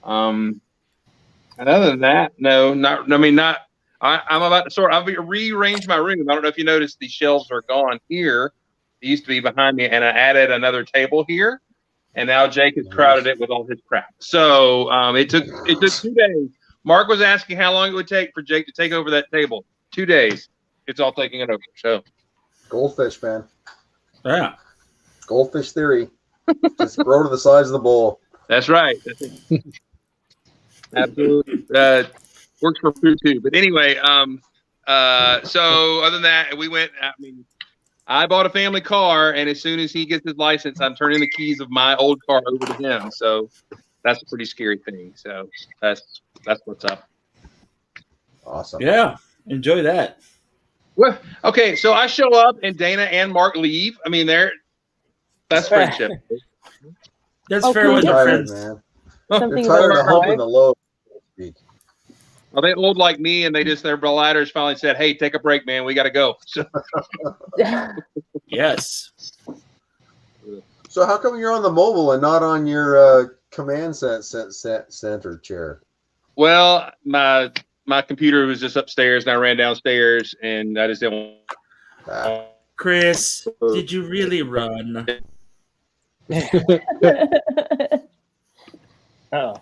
And other than that, I'm about to I've rearranged my room. I don't know if you noticed these shelves are gone here. They used to be behind me, and I added another table here, and now Jake has crowded it with all his crap. So it took 2 days. Mark was asking how long it would take for Jake to take over that table. 2 days. It's all taking it over. So goldfish, man. Yeah. Goldfish theory. Just grow to the size of the bowl. That's right. Absolutely. Works for food too. But anyway, so other than that, we went. I bought a family car, and as soon as he gets his license, I'm turning the keys of my old car over to him. So that's a pretty scary thing. So that's what's up. Awesome. Yeah. Enjoy that. Well, okay. So I show up, and Dana and Mark leave. I mean, that's friendship. That's fair with your friends. Man. Something You're tired about of helping the low. Are they old like me, and their ladders finally said, "Hey, take a break, man. We got to go." So. Yes. So how come you're on the mobile and not on your command center chair? Well, my computer was just upstairs, and I ran downstairs, and I just didn't. Chris, did you really run? Oh.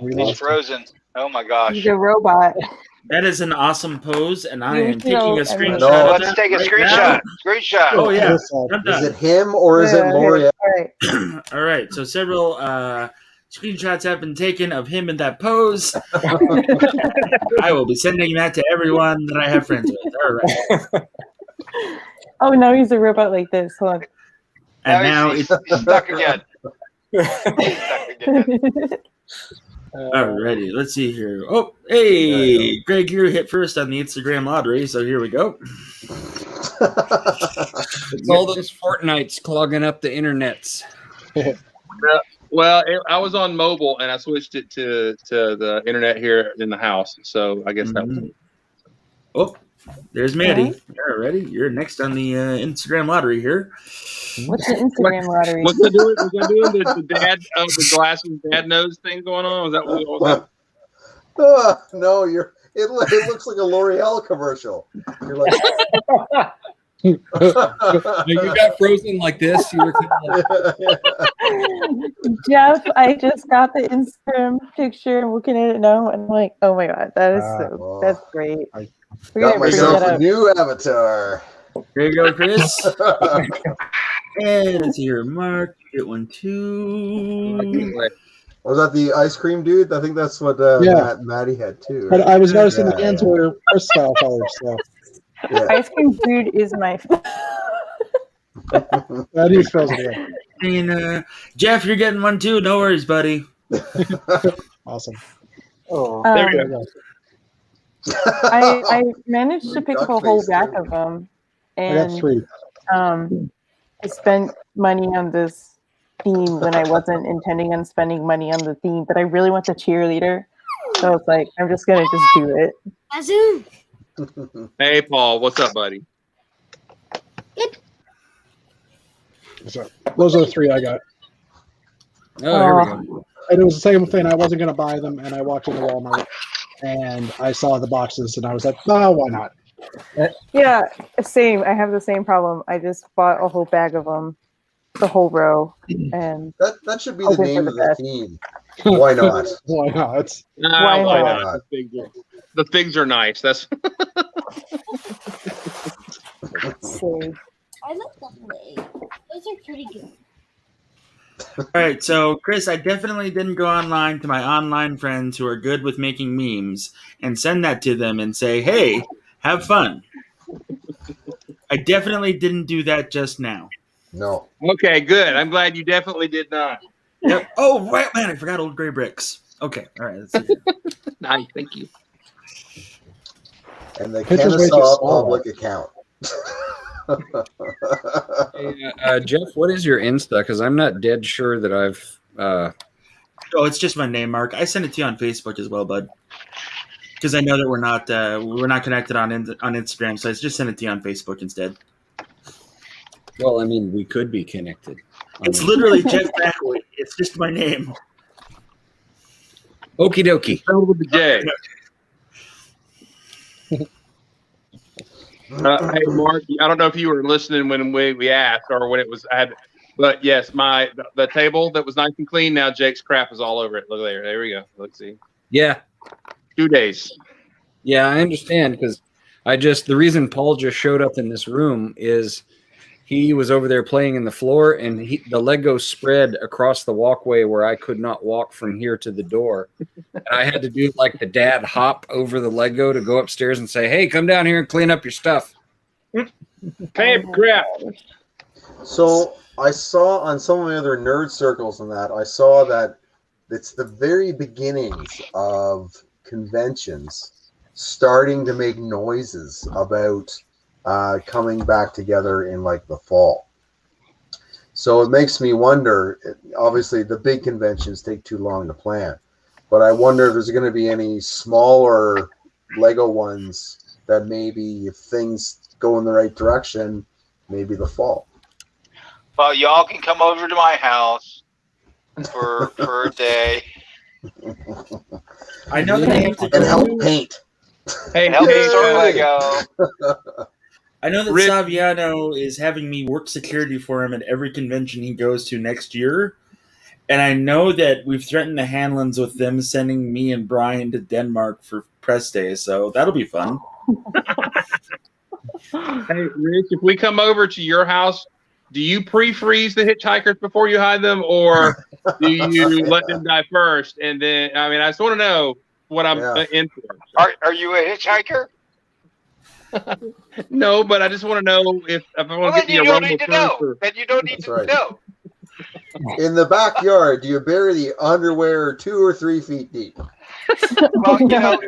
He's frozen. Oh my gosh. He's a robot. That is an awesome pose, and I am You taking know, a I screenshot. mean- of Let's that take a right screenshot. now. Screenshot. Oh yeah. I'm Is done. it him or is it L'Oreal? Right. All right. So several screenshots have been taken of him in that pose. I will be sending that to everyone that I have friends with. All right. Oh, now he's a robot like this. Hold on. And now he's it's stuck again. He's stuck again. alrighty. Let's see here. Oh, hey, Greg, you're hit first on the Instagram lottery, so here we go. It's all those Fortnites clogging up the internets. Well, I was on mobile, and I switched it to the internet here in the house. So I guess that was it. Oh, there's Maddie. All ready? You're next on the Instagram lottery here. What's the Instagram lottery? Was I doing the dad the glasses dad nose thing going on? Was that what it was? No, it looks like a L'Oreal commercial. You're like, You got frozen like this. You were kind of like, Jeff, I just got the Instagram picture and looking at it now, and I'm like, oh my god, that is that's great. We're got gonna bring myself that a up. new avatar. There you go, Chris. And let's see here, Mark. Get one too. Was that the ice cream dude? I think that's what Maddie had too. But Right? I was noticing the hands were Chris style colors. So Ice cream dude is my. That news fills it in. And, Jeff, you're getting one too. No worries, buddy. Awesome. Oh, Um, There we go. I managed to pick up a Duck whole face, rack too. of them, I got and 3. I spent money on this theme when I wasn't intending on spending money on the theme, but I really want the cheerleader, so it's like I'm just gonna just do it. Azoo. Hey, Paul, what's up, buddy? So those are the 3 I got. Oh, here we go. And it was the same thing. I wasn't going to buy them, and I walked into Walmart, and I saw the boxes, and I was like, "Oh, why not?" Yeah, same. I have the same problem. I just bought a whole bag of them, the whole row, and That should be the hoping for name the of the best. theme. Why not? Why not? Why Why not? not? The figs are nice. That's see. I love the play. Those are pretty good. All right, so Chris, I definitely didn't go online to my online friends who are good with making memes and send that to them and say, "Hey, have fun." I definitely didn't do that just now. No. okay. Good. I'm glad you definitely did not. Yep. Oh, right, man, I forgot Old Gray Bricks. Okay, all right. Let's see. Nice. Thank you. And the Picture's way too Kennesaw small. public account. Hey, Jeff, what is your Insta? Because I'm not dead sure that I've. Oh, it's just my name, Mark. I sent it to you on Facebook as well, bud. Because I know that we're not connected on Instagram, so I just sent it to you on Facebook instead. Well, I mean, we could be connected. It's literally Jeff Backley. It's just my name. Okie dokie. Spelled with the J. Hey, Mark, I don't know if you were listening when we asked or when it was. But yes, the table that was nice and clean. Now Jake's crap is all over it. Look there. There we go. Let's see. Yeah. 2 days. Yeah, I understand because the reason Paul just showed up in this room is he was over there playing in the floor and the Lego spread across the walkway where I could not walk from here to the door. And I had to do like the dad hop over the Lego to go upstairs and say, "Hey, come down here and clean up your stuff." Hey, crap. So I saw on some of the other nerd circles and that, I saw that it's the very beginnings of conventions starting to make noises about coming back together in like the fall. So it makes me wonder, obviously the big conventions take too long to plan, but I wonder if there's going to be any smaller Lego ones that maybe if things go in the right direction, maybe the fall. Well, y'all can come over to my house for a day. I know that I have to And help paint. Hey, Help me sort Yay! Lego. I know that Rick- Saviano is having me work security for him at every convention he goes to next year. And I know that we've threatened the Hanlons with them sending me and Brian to Denmark for press day, so that'll be fun. Hey, Rich, if we come over to your house, do you pre-freeze the hitchhikers before you hide them, or do you let them die first? And then, I mean, I just want to know what I'm in for. Are you a hitchhiker? No, but I just want to know if I want Well, to then get the you don't aroma need to first. know. Or, Then you don't need That's to right. know. In the backyard, do you bury the underwear 2 or 3 feet deep? Well, you know,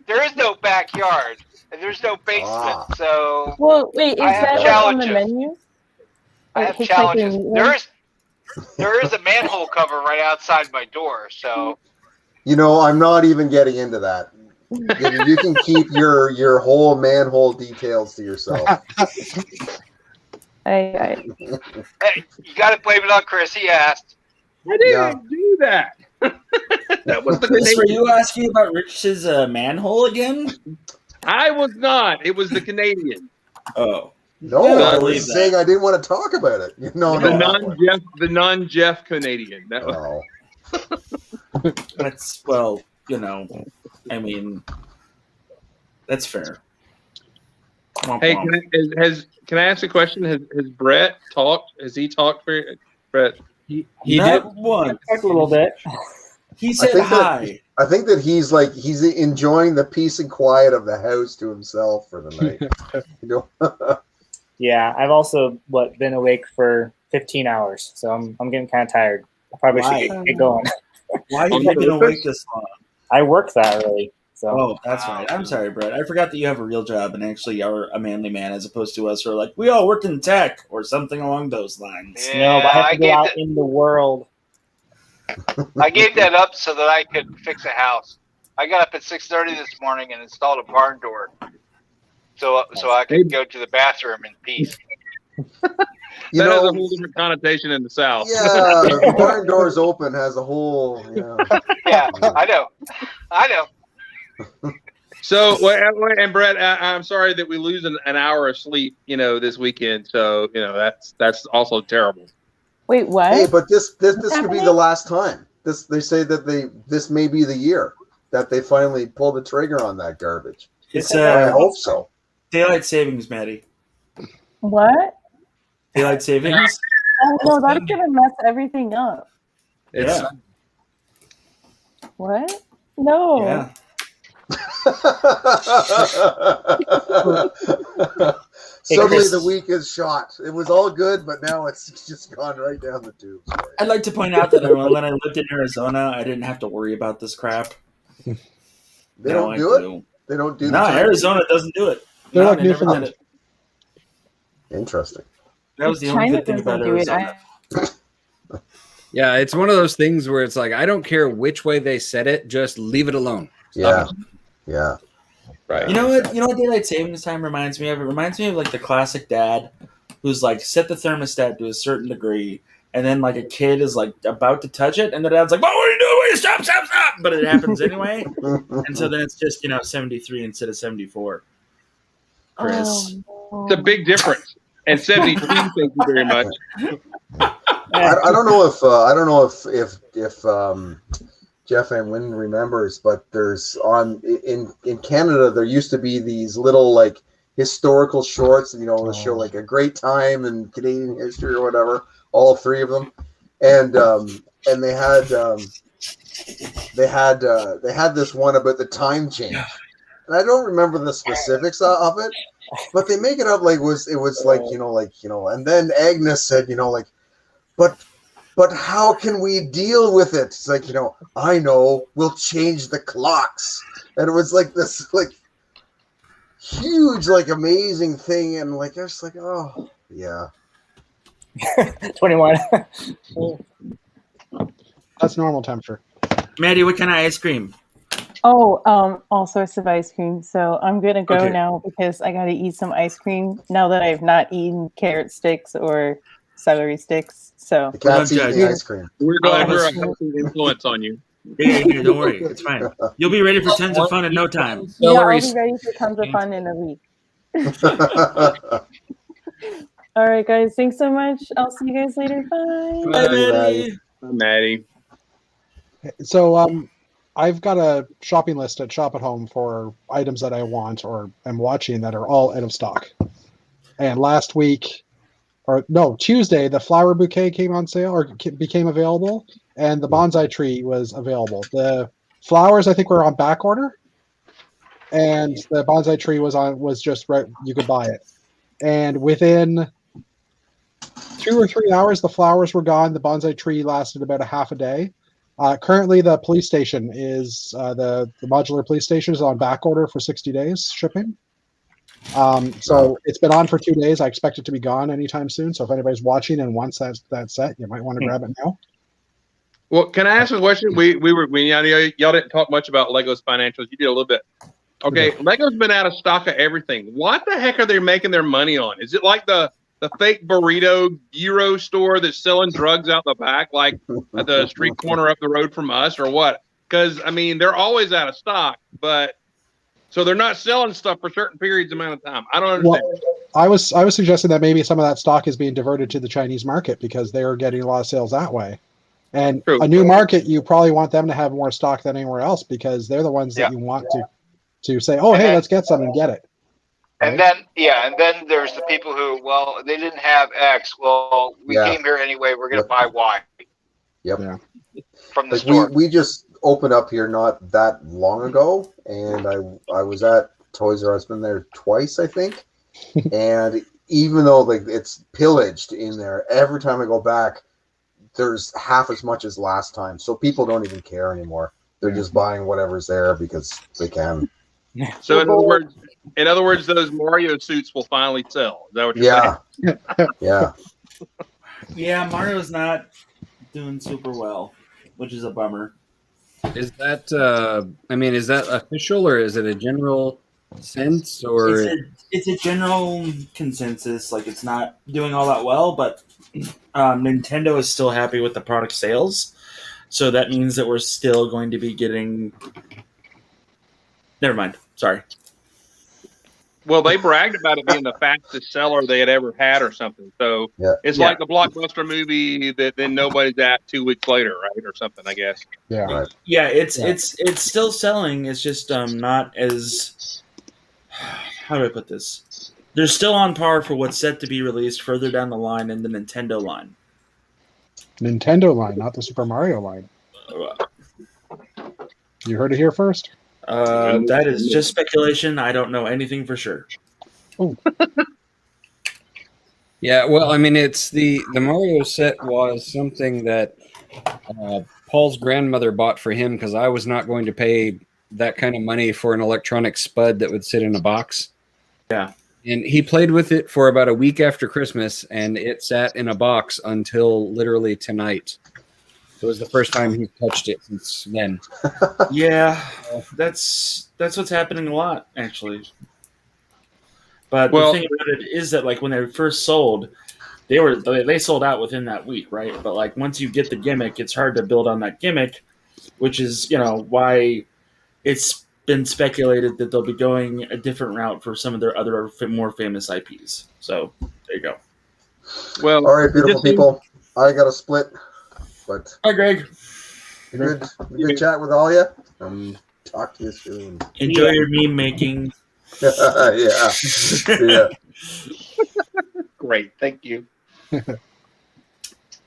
there is no backyard and there's no basement, so Well, wait, is I have that like on the challenges. menu? I Like have hitchhiking challenges. meatloaf? There is a manhole cover right outside my door, so You know, I'm not even getting into that. You can keep your whole manhole details to yourself. I hey, you got to blame it on Chris. He asked. I didn't Yeah. do that. That was the Chris, were Canadian. you asking about Rich's manhole again? I was not. It was the Canadian. Oh. No, Yeah, I I believe was that. saying I didn't want to talk about it. No, The non-Jeff Canadian. That was, no. That's, well, you know, I mean, that's fair. Womp Hey, womp. can I ask a question? Has Brett talked? Has he talked for Brett? He Not did. once. Talk a little bit. He said think that- hi. I think that he's enjoying the peace and quiet of the house to himself for the night. You know? Yeah, I've also been awake for 15 hours, so I'm getting kind of tired. I probably Why? should get going. Why have you been awake this long? I work that early, so. Oh, that's right. I'm sorry, Brett. I forgot that you have a real job and actually are a manly man, as opposed to us who are like, we all work in tech or something along those lines. No, but I have to go out in the world. I gave that up so that I could fix a house. I got up at 6:30 this morning and installed a barn door, so I could go to the bathroom in peace. That has a whole different connotation in the South. Yeah, the barn doors open has a whole. Yeah, I know. So, and Brett, I'm sorry that we lose an hour of sleep, this weekend. So, that's also terrible. Wait, what? Hey, but this could be the last time. They say that this may be the year that they finally pull the trigger on that garbage. It's I hope so. Daylight savings, Maddie. What? Daylight savings. Oh no, that's gonna mess everything up. It's, What? No. Yeah. Suddenly the week is shot. It was all good, but now it's just gone right down the tubes. I'd like to point out that when I lived in Arizona, I didn't have to worry about this crap. They don't do it? They don't do No, Arizona doesn't do it. They're No, like they never Newfoundland. did it. Interesting. That was the only China good thing about doesn't do it. Arizona. Yeah, it's one of those things where it's like, I don't care which way they said it, just leave it alone. Stop it. Yeah. Right. You know what daylight savings time reminds me of? It reminds me of like the classic dad who's like set the thermostat to a certain degree, and then like a kid is like about to touch it, and the dad's like, "What are you doing? Wait, stop!" But it happens anyway, and so then it's just 73 instead of 74. Chris, It's a big difference. And 72, thank you very much. I don't know if Jeff and Wynn remembers, but there's in Canada there used to be these little like historical shorts, that show like a great time in Canadian history or whatever. All three of them, and they had this one about the time change, and I don't remember the specifics of it, but they make it up like it was like and then Agnes said but how can we deal with it? It's like, I know, we'll change the clocks. And it was like this like huge, like amazing thing. And like, I was like, oh yeah. 21. That's normal temperature. Maddie, what kind of ice cream? Oh, all sorts of ice cream. So I'm gonna go Okay. now because I gotta eat some ice cream now that I've not eaten carrot sticks or celery sticks. So The cat's eating ice cream. We're glad we're a healthy influence on you. Yeah, don't worry, it's fine. You'll be ready for tons of fun in no time. yeah, I'll be ready for tons of fun in a week. All right, guys. Thanks so much. I'll see you guys later. Bye. Bye, Maddie. Maddie. So I've got a shopping list at Shop at Home for items that I want or am watching that are all out of stock. And last week, Tuesday, the flower bouquet came on sale or became available, and the bonsai tree was available. The flowers, I think, were on back order, and the bonsai tree was just right. You could buy it, and within 2 or 3 hours, the flowers were gone. The bonsai tree lasted about a half a day. Currently, the police station is the modular police station is on back order for 60 days shipping. So it's been on for 2 days. I expect it to be gone anytime soon. So if anybody's watching and wants that set, you might want to grab it now. Well, can I ask a question? Y'all didn't talk much about Lego's financials. You did a little bit. Okay, Lego's been out of stock of everything. What the heck are they making their money on? Is it like the fake burrito gyro store that's selling drugs out the back, like at the street corner up the road from us, or what? Because they're always out of stock, but so they're not selling stuff for certain periods amount of time. I don't understand. Well, I was suggesting that maybe some of that stock is being diverted to the Chinese market because they're getting a lot of sales that way. And a new market, you probably want them to have more stock than anywhere else because they're the ones that you want to say, oh, hey, let's get some and get it. And then there's the people who, well, they didn't have X. Well, we came here anyway. We're going to buy Y. Yep. Yeah. From the store. We just opened up here not that long ago, and I was at Toys R Us, been there twice, I think, and even though like it's pillaged in there, every time I go back, there's half as much as last time. So people don't even care anymore. They're just buying whatever's there because they can. So in other words, those Mario suits will finally sell. Is that what you're saying? Yeah. Yeah, Mario's not doing super well, which is a bummer. Is that is that official or is it a general sense or It's a general consensus. Like it's not doing all that well, but Nintendo is still happy with the product sales. So that means that we're still going to be getting. Never mind. Sorry. Well, they bragged about it being the fastest seller they had ever had or something. So it's like the blockbuster movie that then nobody's at 2 weeks later, right? Or something, I guess. Yeah. Right. Yeah, it's still selling. It's just not as. How do I put this? They're still on par for what's set to be released further down the line in the Nintendo line. Nintendo line, not the Super Mario line. You heard it here first. That is just speculation. I don't know anything for sure. Yeah, well, I mean, it's the Mario set was something that Paul's grandmother bought for him because I was not going to pay that kind of money for an electronic spud that would sit in a box. Yeah. And he played with it for about a week after Christmas, and it sat in a box until literally tonight. It was the first time he touched it since then. Yeah, that's what's happening a lot, actually. But Well, the thing about it is that, like, when they first sold, they sold out within that week, right? But like once you get the gimmick, it's hard to build on that gimmick, which is why it's been speculated that they'll be going a different route for some of their other more famous IPs. So there you go. Well, all right, beautiful people. I got to split, but hi, Greg. Good chat with all you. Talk to you soon. Enjoy your meme making. Yeah. Great, thank you.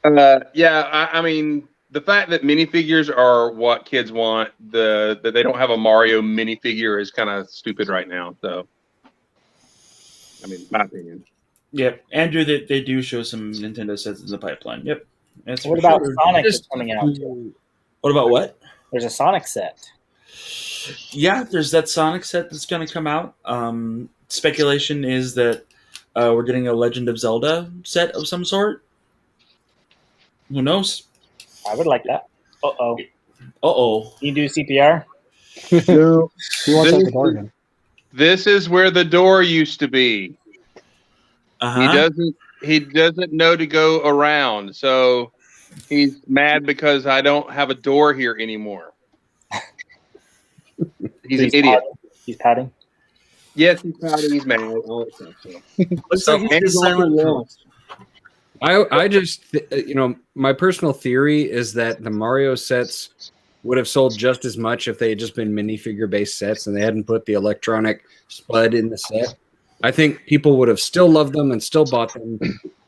I mean, the fact that minifigures are what kids want, that they don't have a Mario minifigure is kind of stupid right now. So, I mean, my opinion. Yep, Andrew, they do show some Nintendo sets in the pipeline. Yep. That's What for about sure. Sonic is coming out too? What about what? There's a Sonic set. Yeah, there's that Sonic set that's going to come out. Speculation is that we're getting a Legend of Zelda set of some sort. Who knows? I would like that. Uh-oh. Uh-oh. You do CPR? No. He wants out the bargain. This is where the door used to be. Uh-huh. He doesn't know to go around, so he's mad because I don't have a door here anymore. He's an idiot. He's patting. Yes, he's pouting. He's mad. All that stuff. So. Looks like he's just silent film. I just, my personal theory is that the Mario sets would have sold just as much if they had just been minifigure based sets and they hadn't put the electronic spud in the set. I think people would have still loved them and still bought them.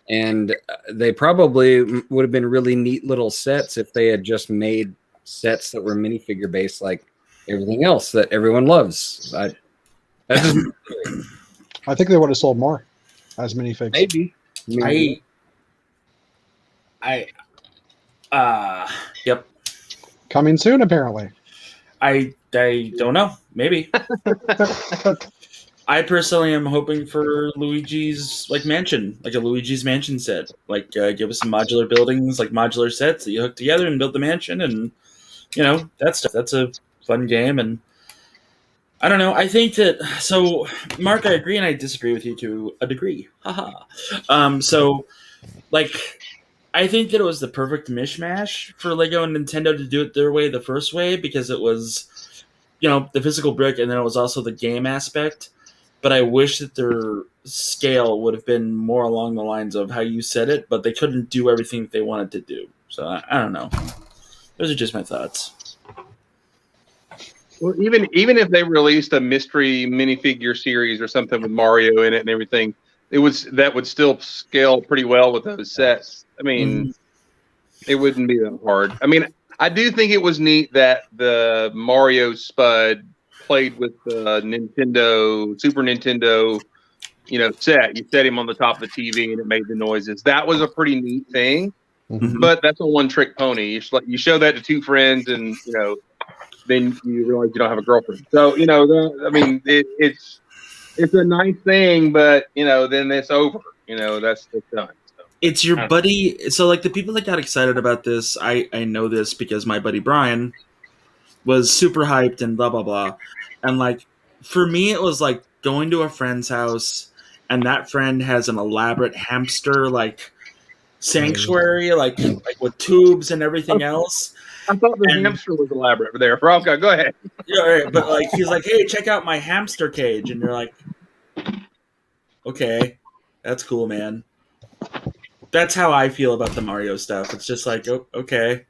And they probably would have been really neat little sets if they had just made sets that were minifigure based like everything else that everyone loves. I think they would have sold more as minifigs. Maybe. Yep. Coming soon, apparently. I don't know. Maybe. I personally am hoping for Luigi's mansion, like a Luigi's Mansion set. Like give us some modular buildings, like modular sets that you hook together and build the mansion, and that stuff. That's a fun game, and I don't know. I think that Mark, I agree and I disagree with you to a degree. Haha. I think that it was the perfect mishmash for Lego and Nintendo to do it their way, the first way, because it was, the physical brick, and then it was also the game aspect. But I wish that their scale would have been more along the lines of how you said it, but they couldn't do everything that they wanted to do. So I don't know. Those are just my thoughts. Well, even if they released a mystery minifigure series or something with Mario in it and everything, that would still scale pretty well with those sets. I mean, It wouldn't be that hard. I mean, I do think it was neat that the Mario Spud played with the Super Nintendo set. You set him on the top of the TV and it made the noises. That was a pretty neat thing. Mhm. But that's a one-trick pony. You show that to two friends, and then you realize you don't have a girlfriend. So it's a nice thing, but then it's over. That's done. So. It's your buddy. So like the people that got excited about this, I know this because my buddy Brian was super hyped and blah blah blah, and like for me it was like going to a friend's house, and that friend has an elaborate hamster like sanctuary, like with tubes and everything else. I thought the hamster was elaborate, but there, Bronco, go ahead. Yeah, right. But like he's like, hey, check out my hamster cage, and you're like, okay, that's cool, man. That's how I feel about the Mario stuff. It's just like, oh, okay,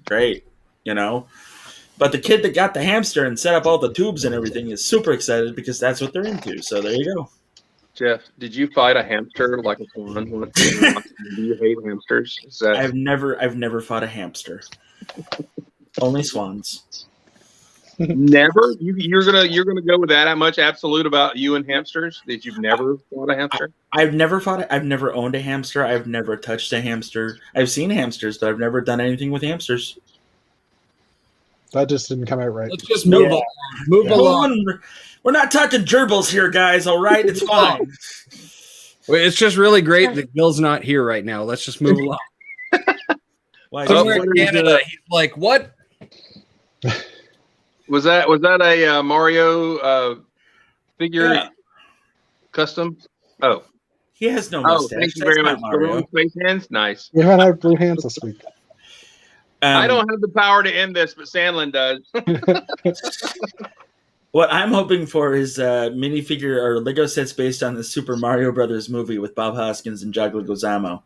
great, But the kid that got the hamster and set up all the tubes and everything is super excited because that's what they're into. So there you go. Jeff, did you fight a hamster like a swan? Do you hate hamsters? I've never fought a hamster. Only swans. Never? You're gonna go with that much absolute about you and hamsters? That you've never fought a hamster? I've never owned a hamster. I've never touched a hamster. I've seen hamsters, but I've never done anything with hamsters. That just didn't come out right. Let's just move on. Move along. We're not talking gerbils here, guys. All right, it's fine. Well, it's just really great that Bill's not here right now. Let's just move along. Why? Somewhere in Canada, he's like, "What? Was that a Mario figure custom? Oh, he has no Oh, mustache. thank you very much. Mario. Space hands, nice. We haven't had blue hands this week. I don't have the power to end this, but Sandlin does. What I'm hoping for is minifigure or Lego sets based on the Super Mario Brothers movie with Bob Hoskins and John Leguizamo.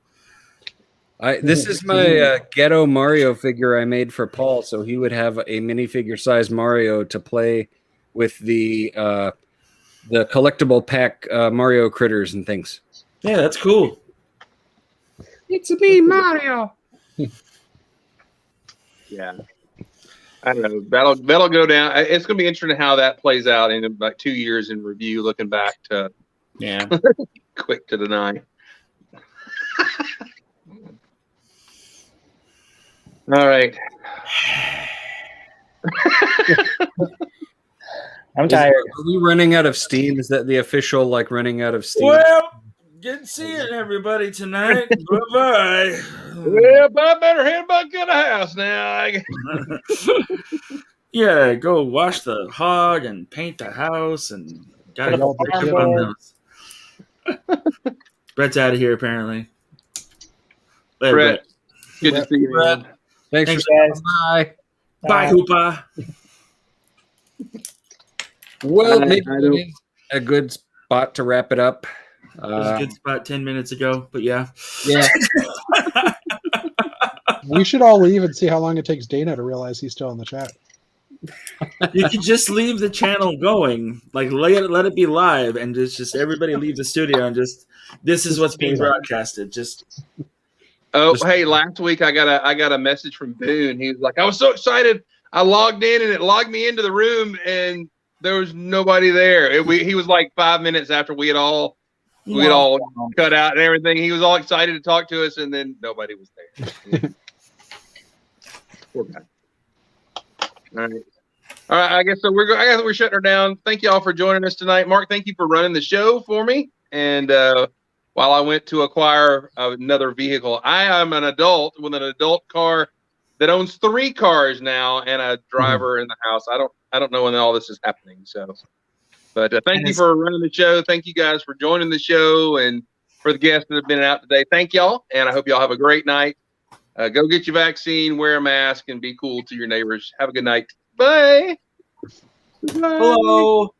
This is my ghetto Mario figure I made for Paul, so he would have a minifigure size Mario to play with the collectible pack Mario critters and things. Yeah, that's cool. It's me, Mario. Yeah. I don't know. That'll go down. It's going to be interesting how that plays out in about 2 years in review, looking back to quick to deny. All right. I'm tired. Are we running out of steam? Is that the official running out of steam? Well, good seeing everybody tonight. Bye-bye. Well, I better head back to the house now. Yeah, go wash the hog and paint the house and gotta go pick up on those. Brett's out of here apparently. Later, Brett, good to see you, man. Thanks guys. Bye. Bye, Hoopa. Well, maybe it is a good spot to wrap it up. It was a good spot 10 minutes ago, but yeah. We should all leave and see how long it takes Dana to realize he's still in the chat. You could just leave the channel going, like let it be live, and just everybody leave the studio and just this is what's being broadcasted. Hey, last week I got a message from Boone. He was like, I was so excited. I logged in and it logged me into the room and there was nobody there. He was like 5 minutes after we had all cut out and everything. He was all excited to talk to us and then nobody was there. Poor guy. All right. I guess so. We're shutting her down. Thank you all for joining us tonight. Mark, thank you for running the show for me. And while I went to acquire another vehicle, I am an adult with an adult car that owns 3 cars now and a driver in the house. I don't know when all this is happening. So, but thank you for running the show. Thank you guys for joining the show and for the guests that have been out today. Thank y'all, and I hope y'all have a great night. Go get your vaccine, wear a mask, and be cool to your neighbors. Have a good night. Bye. Hello.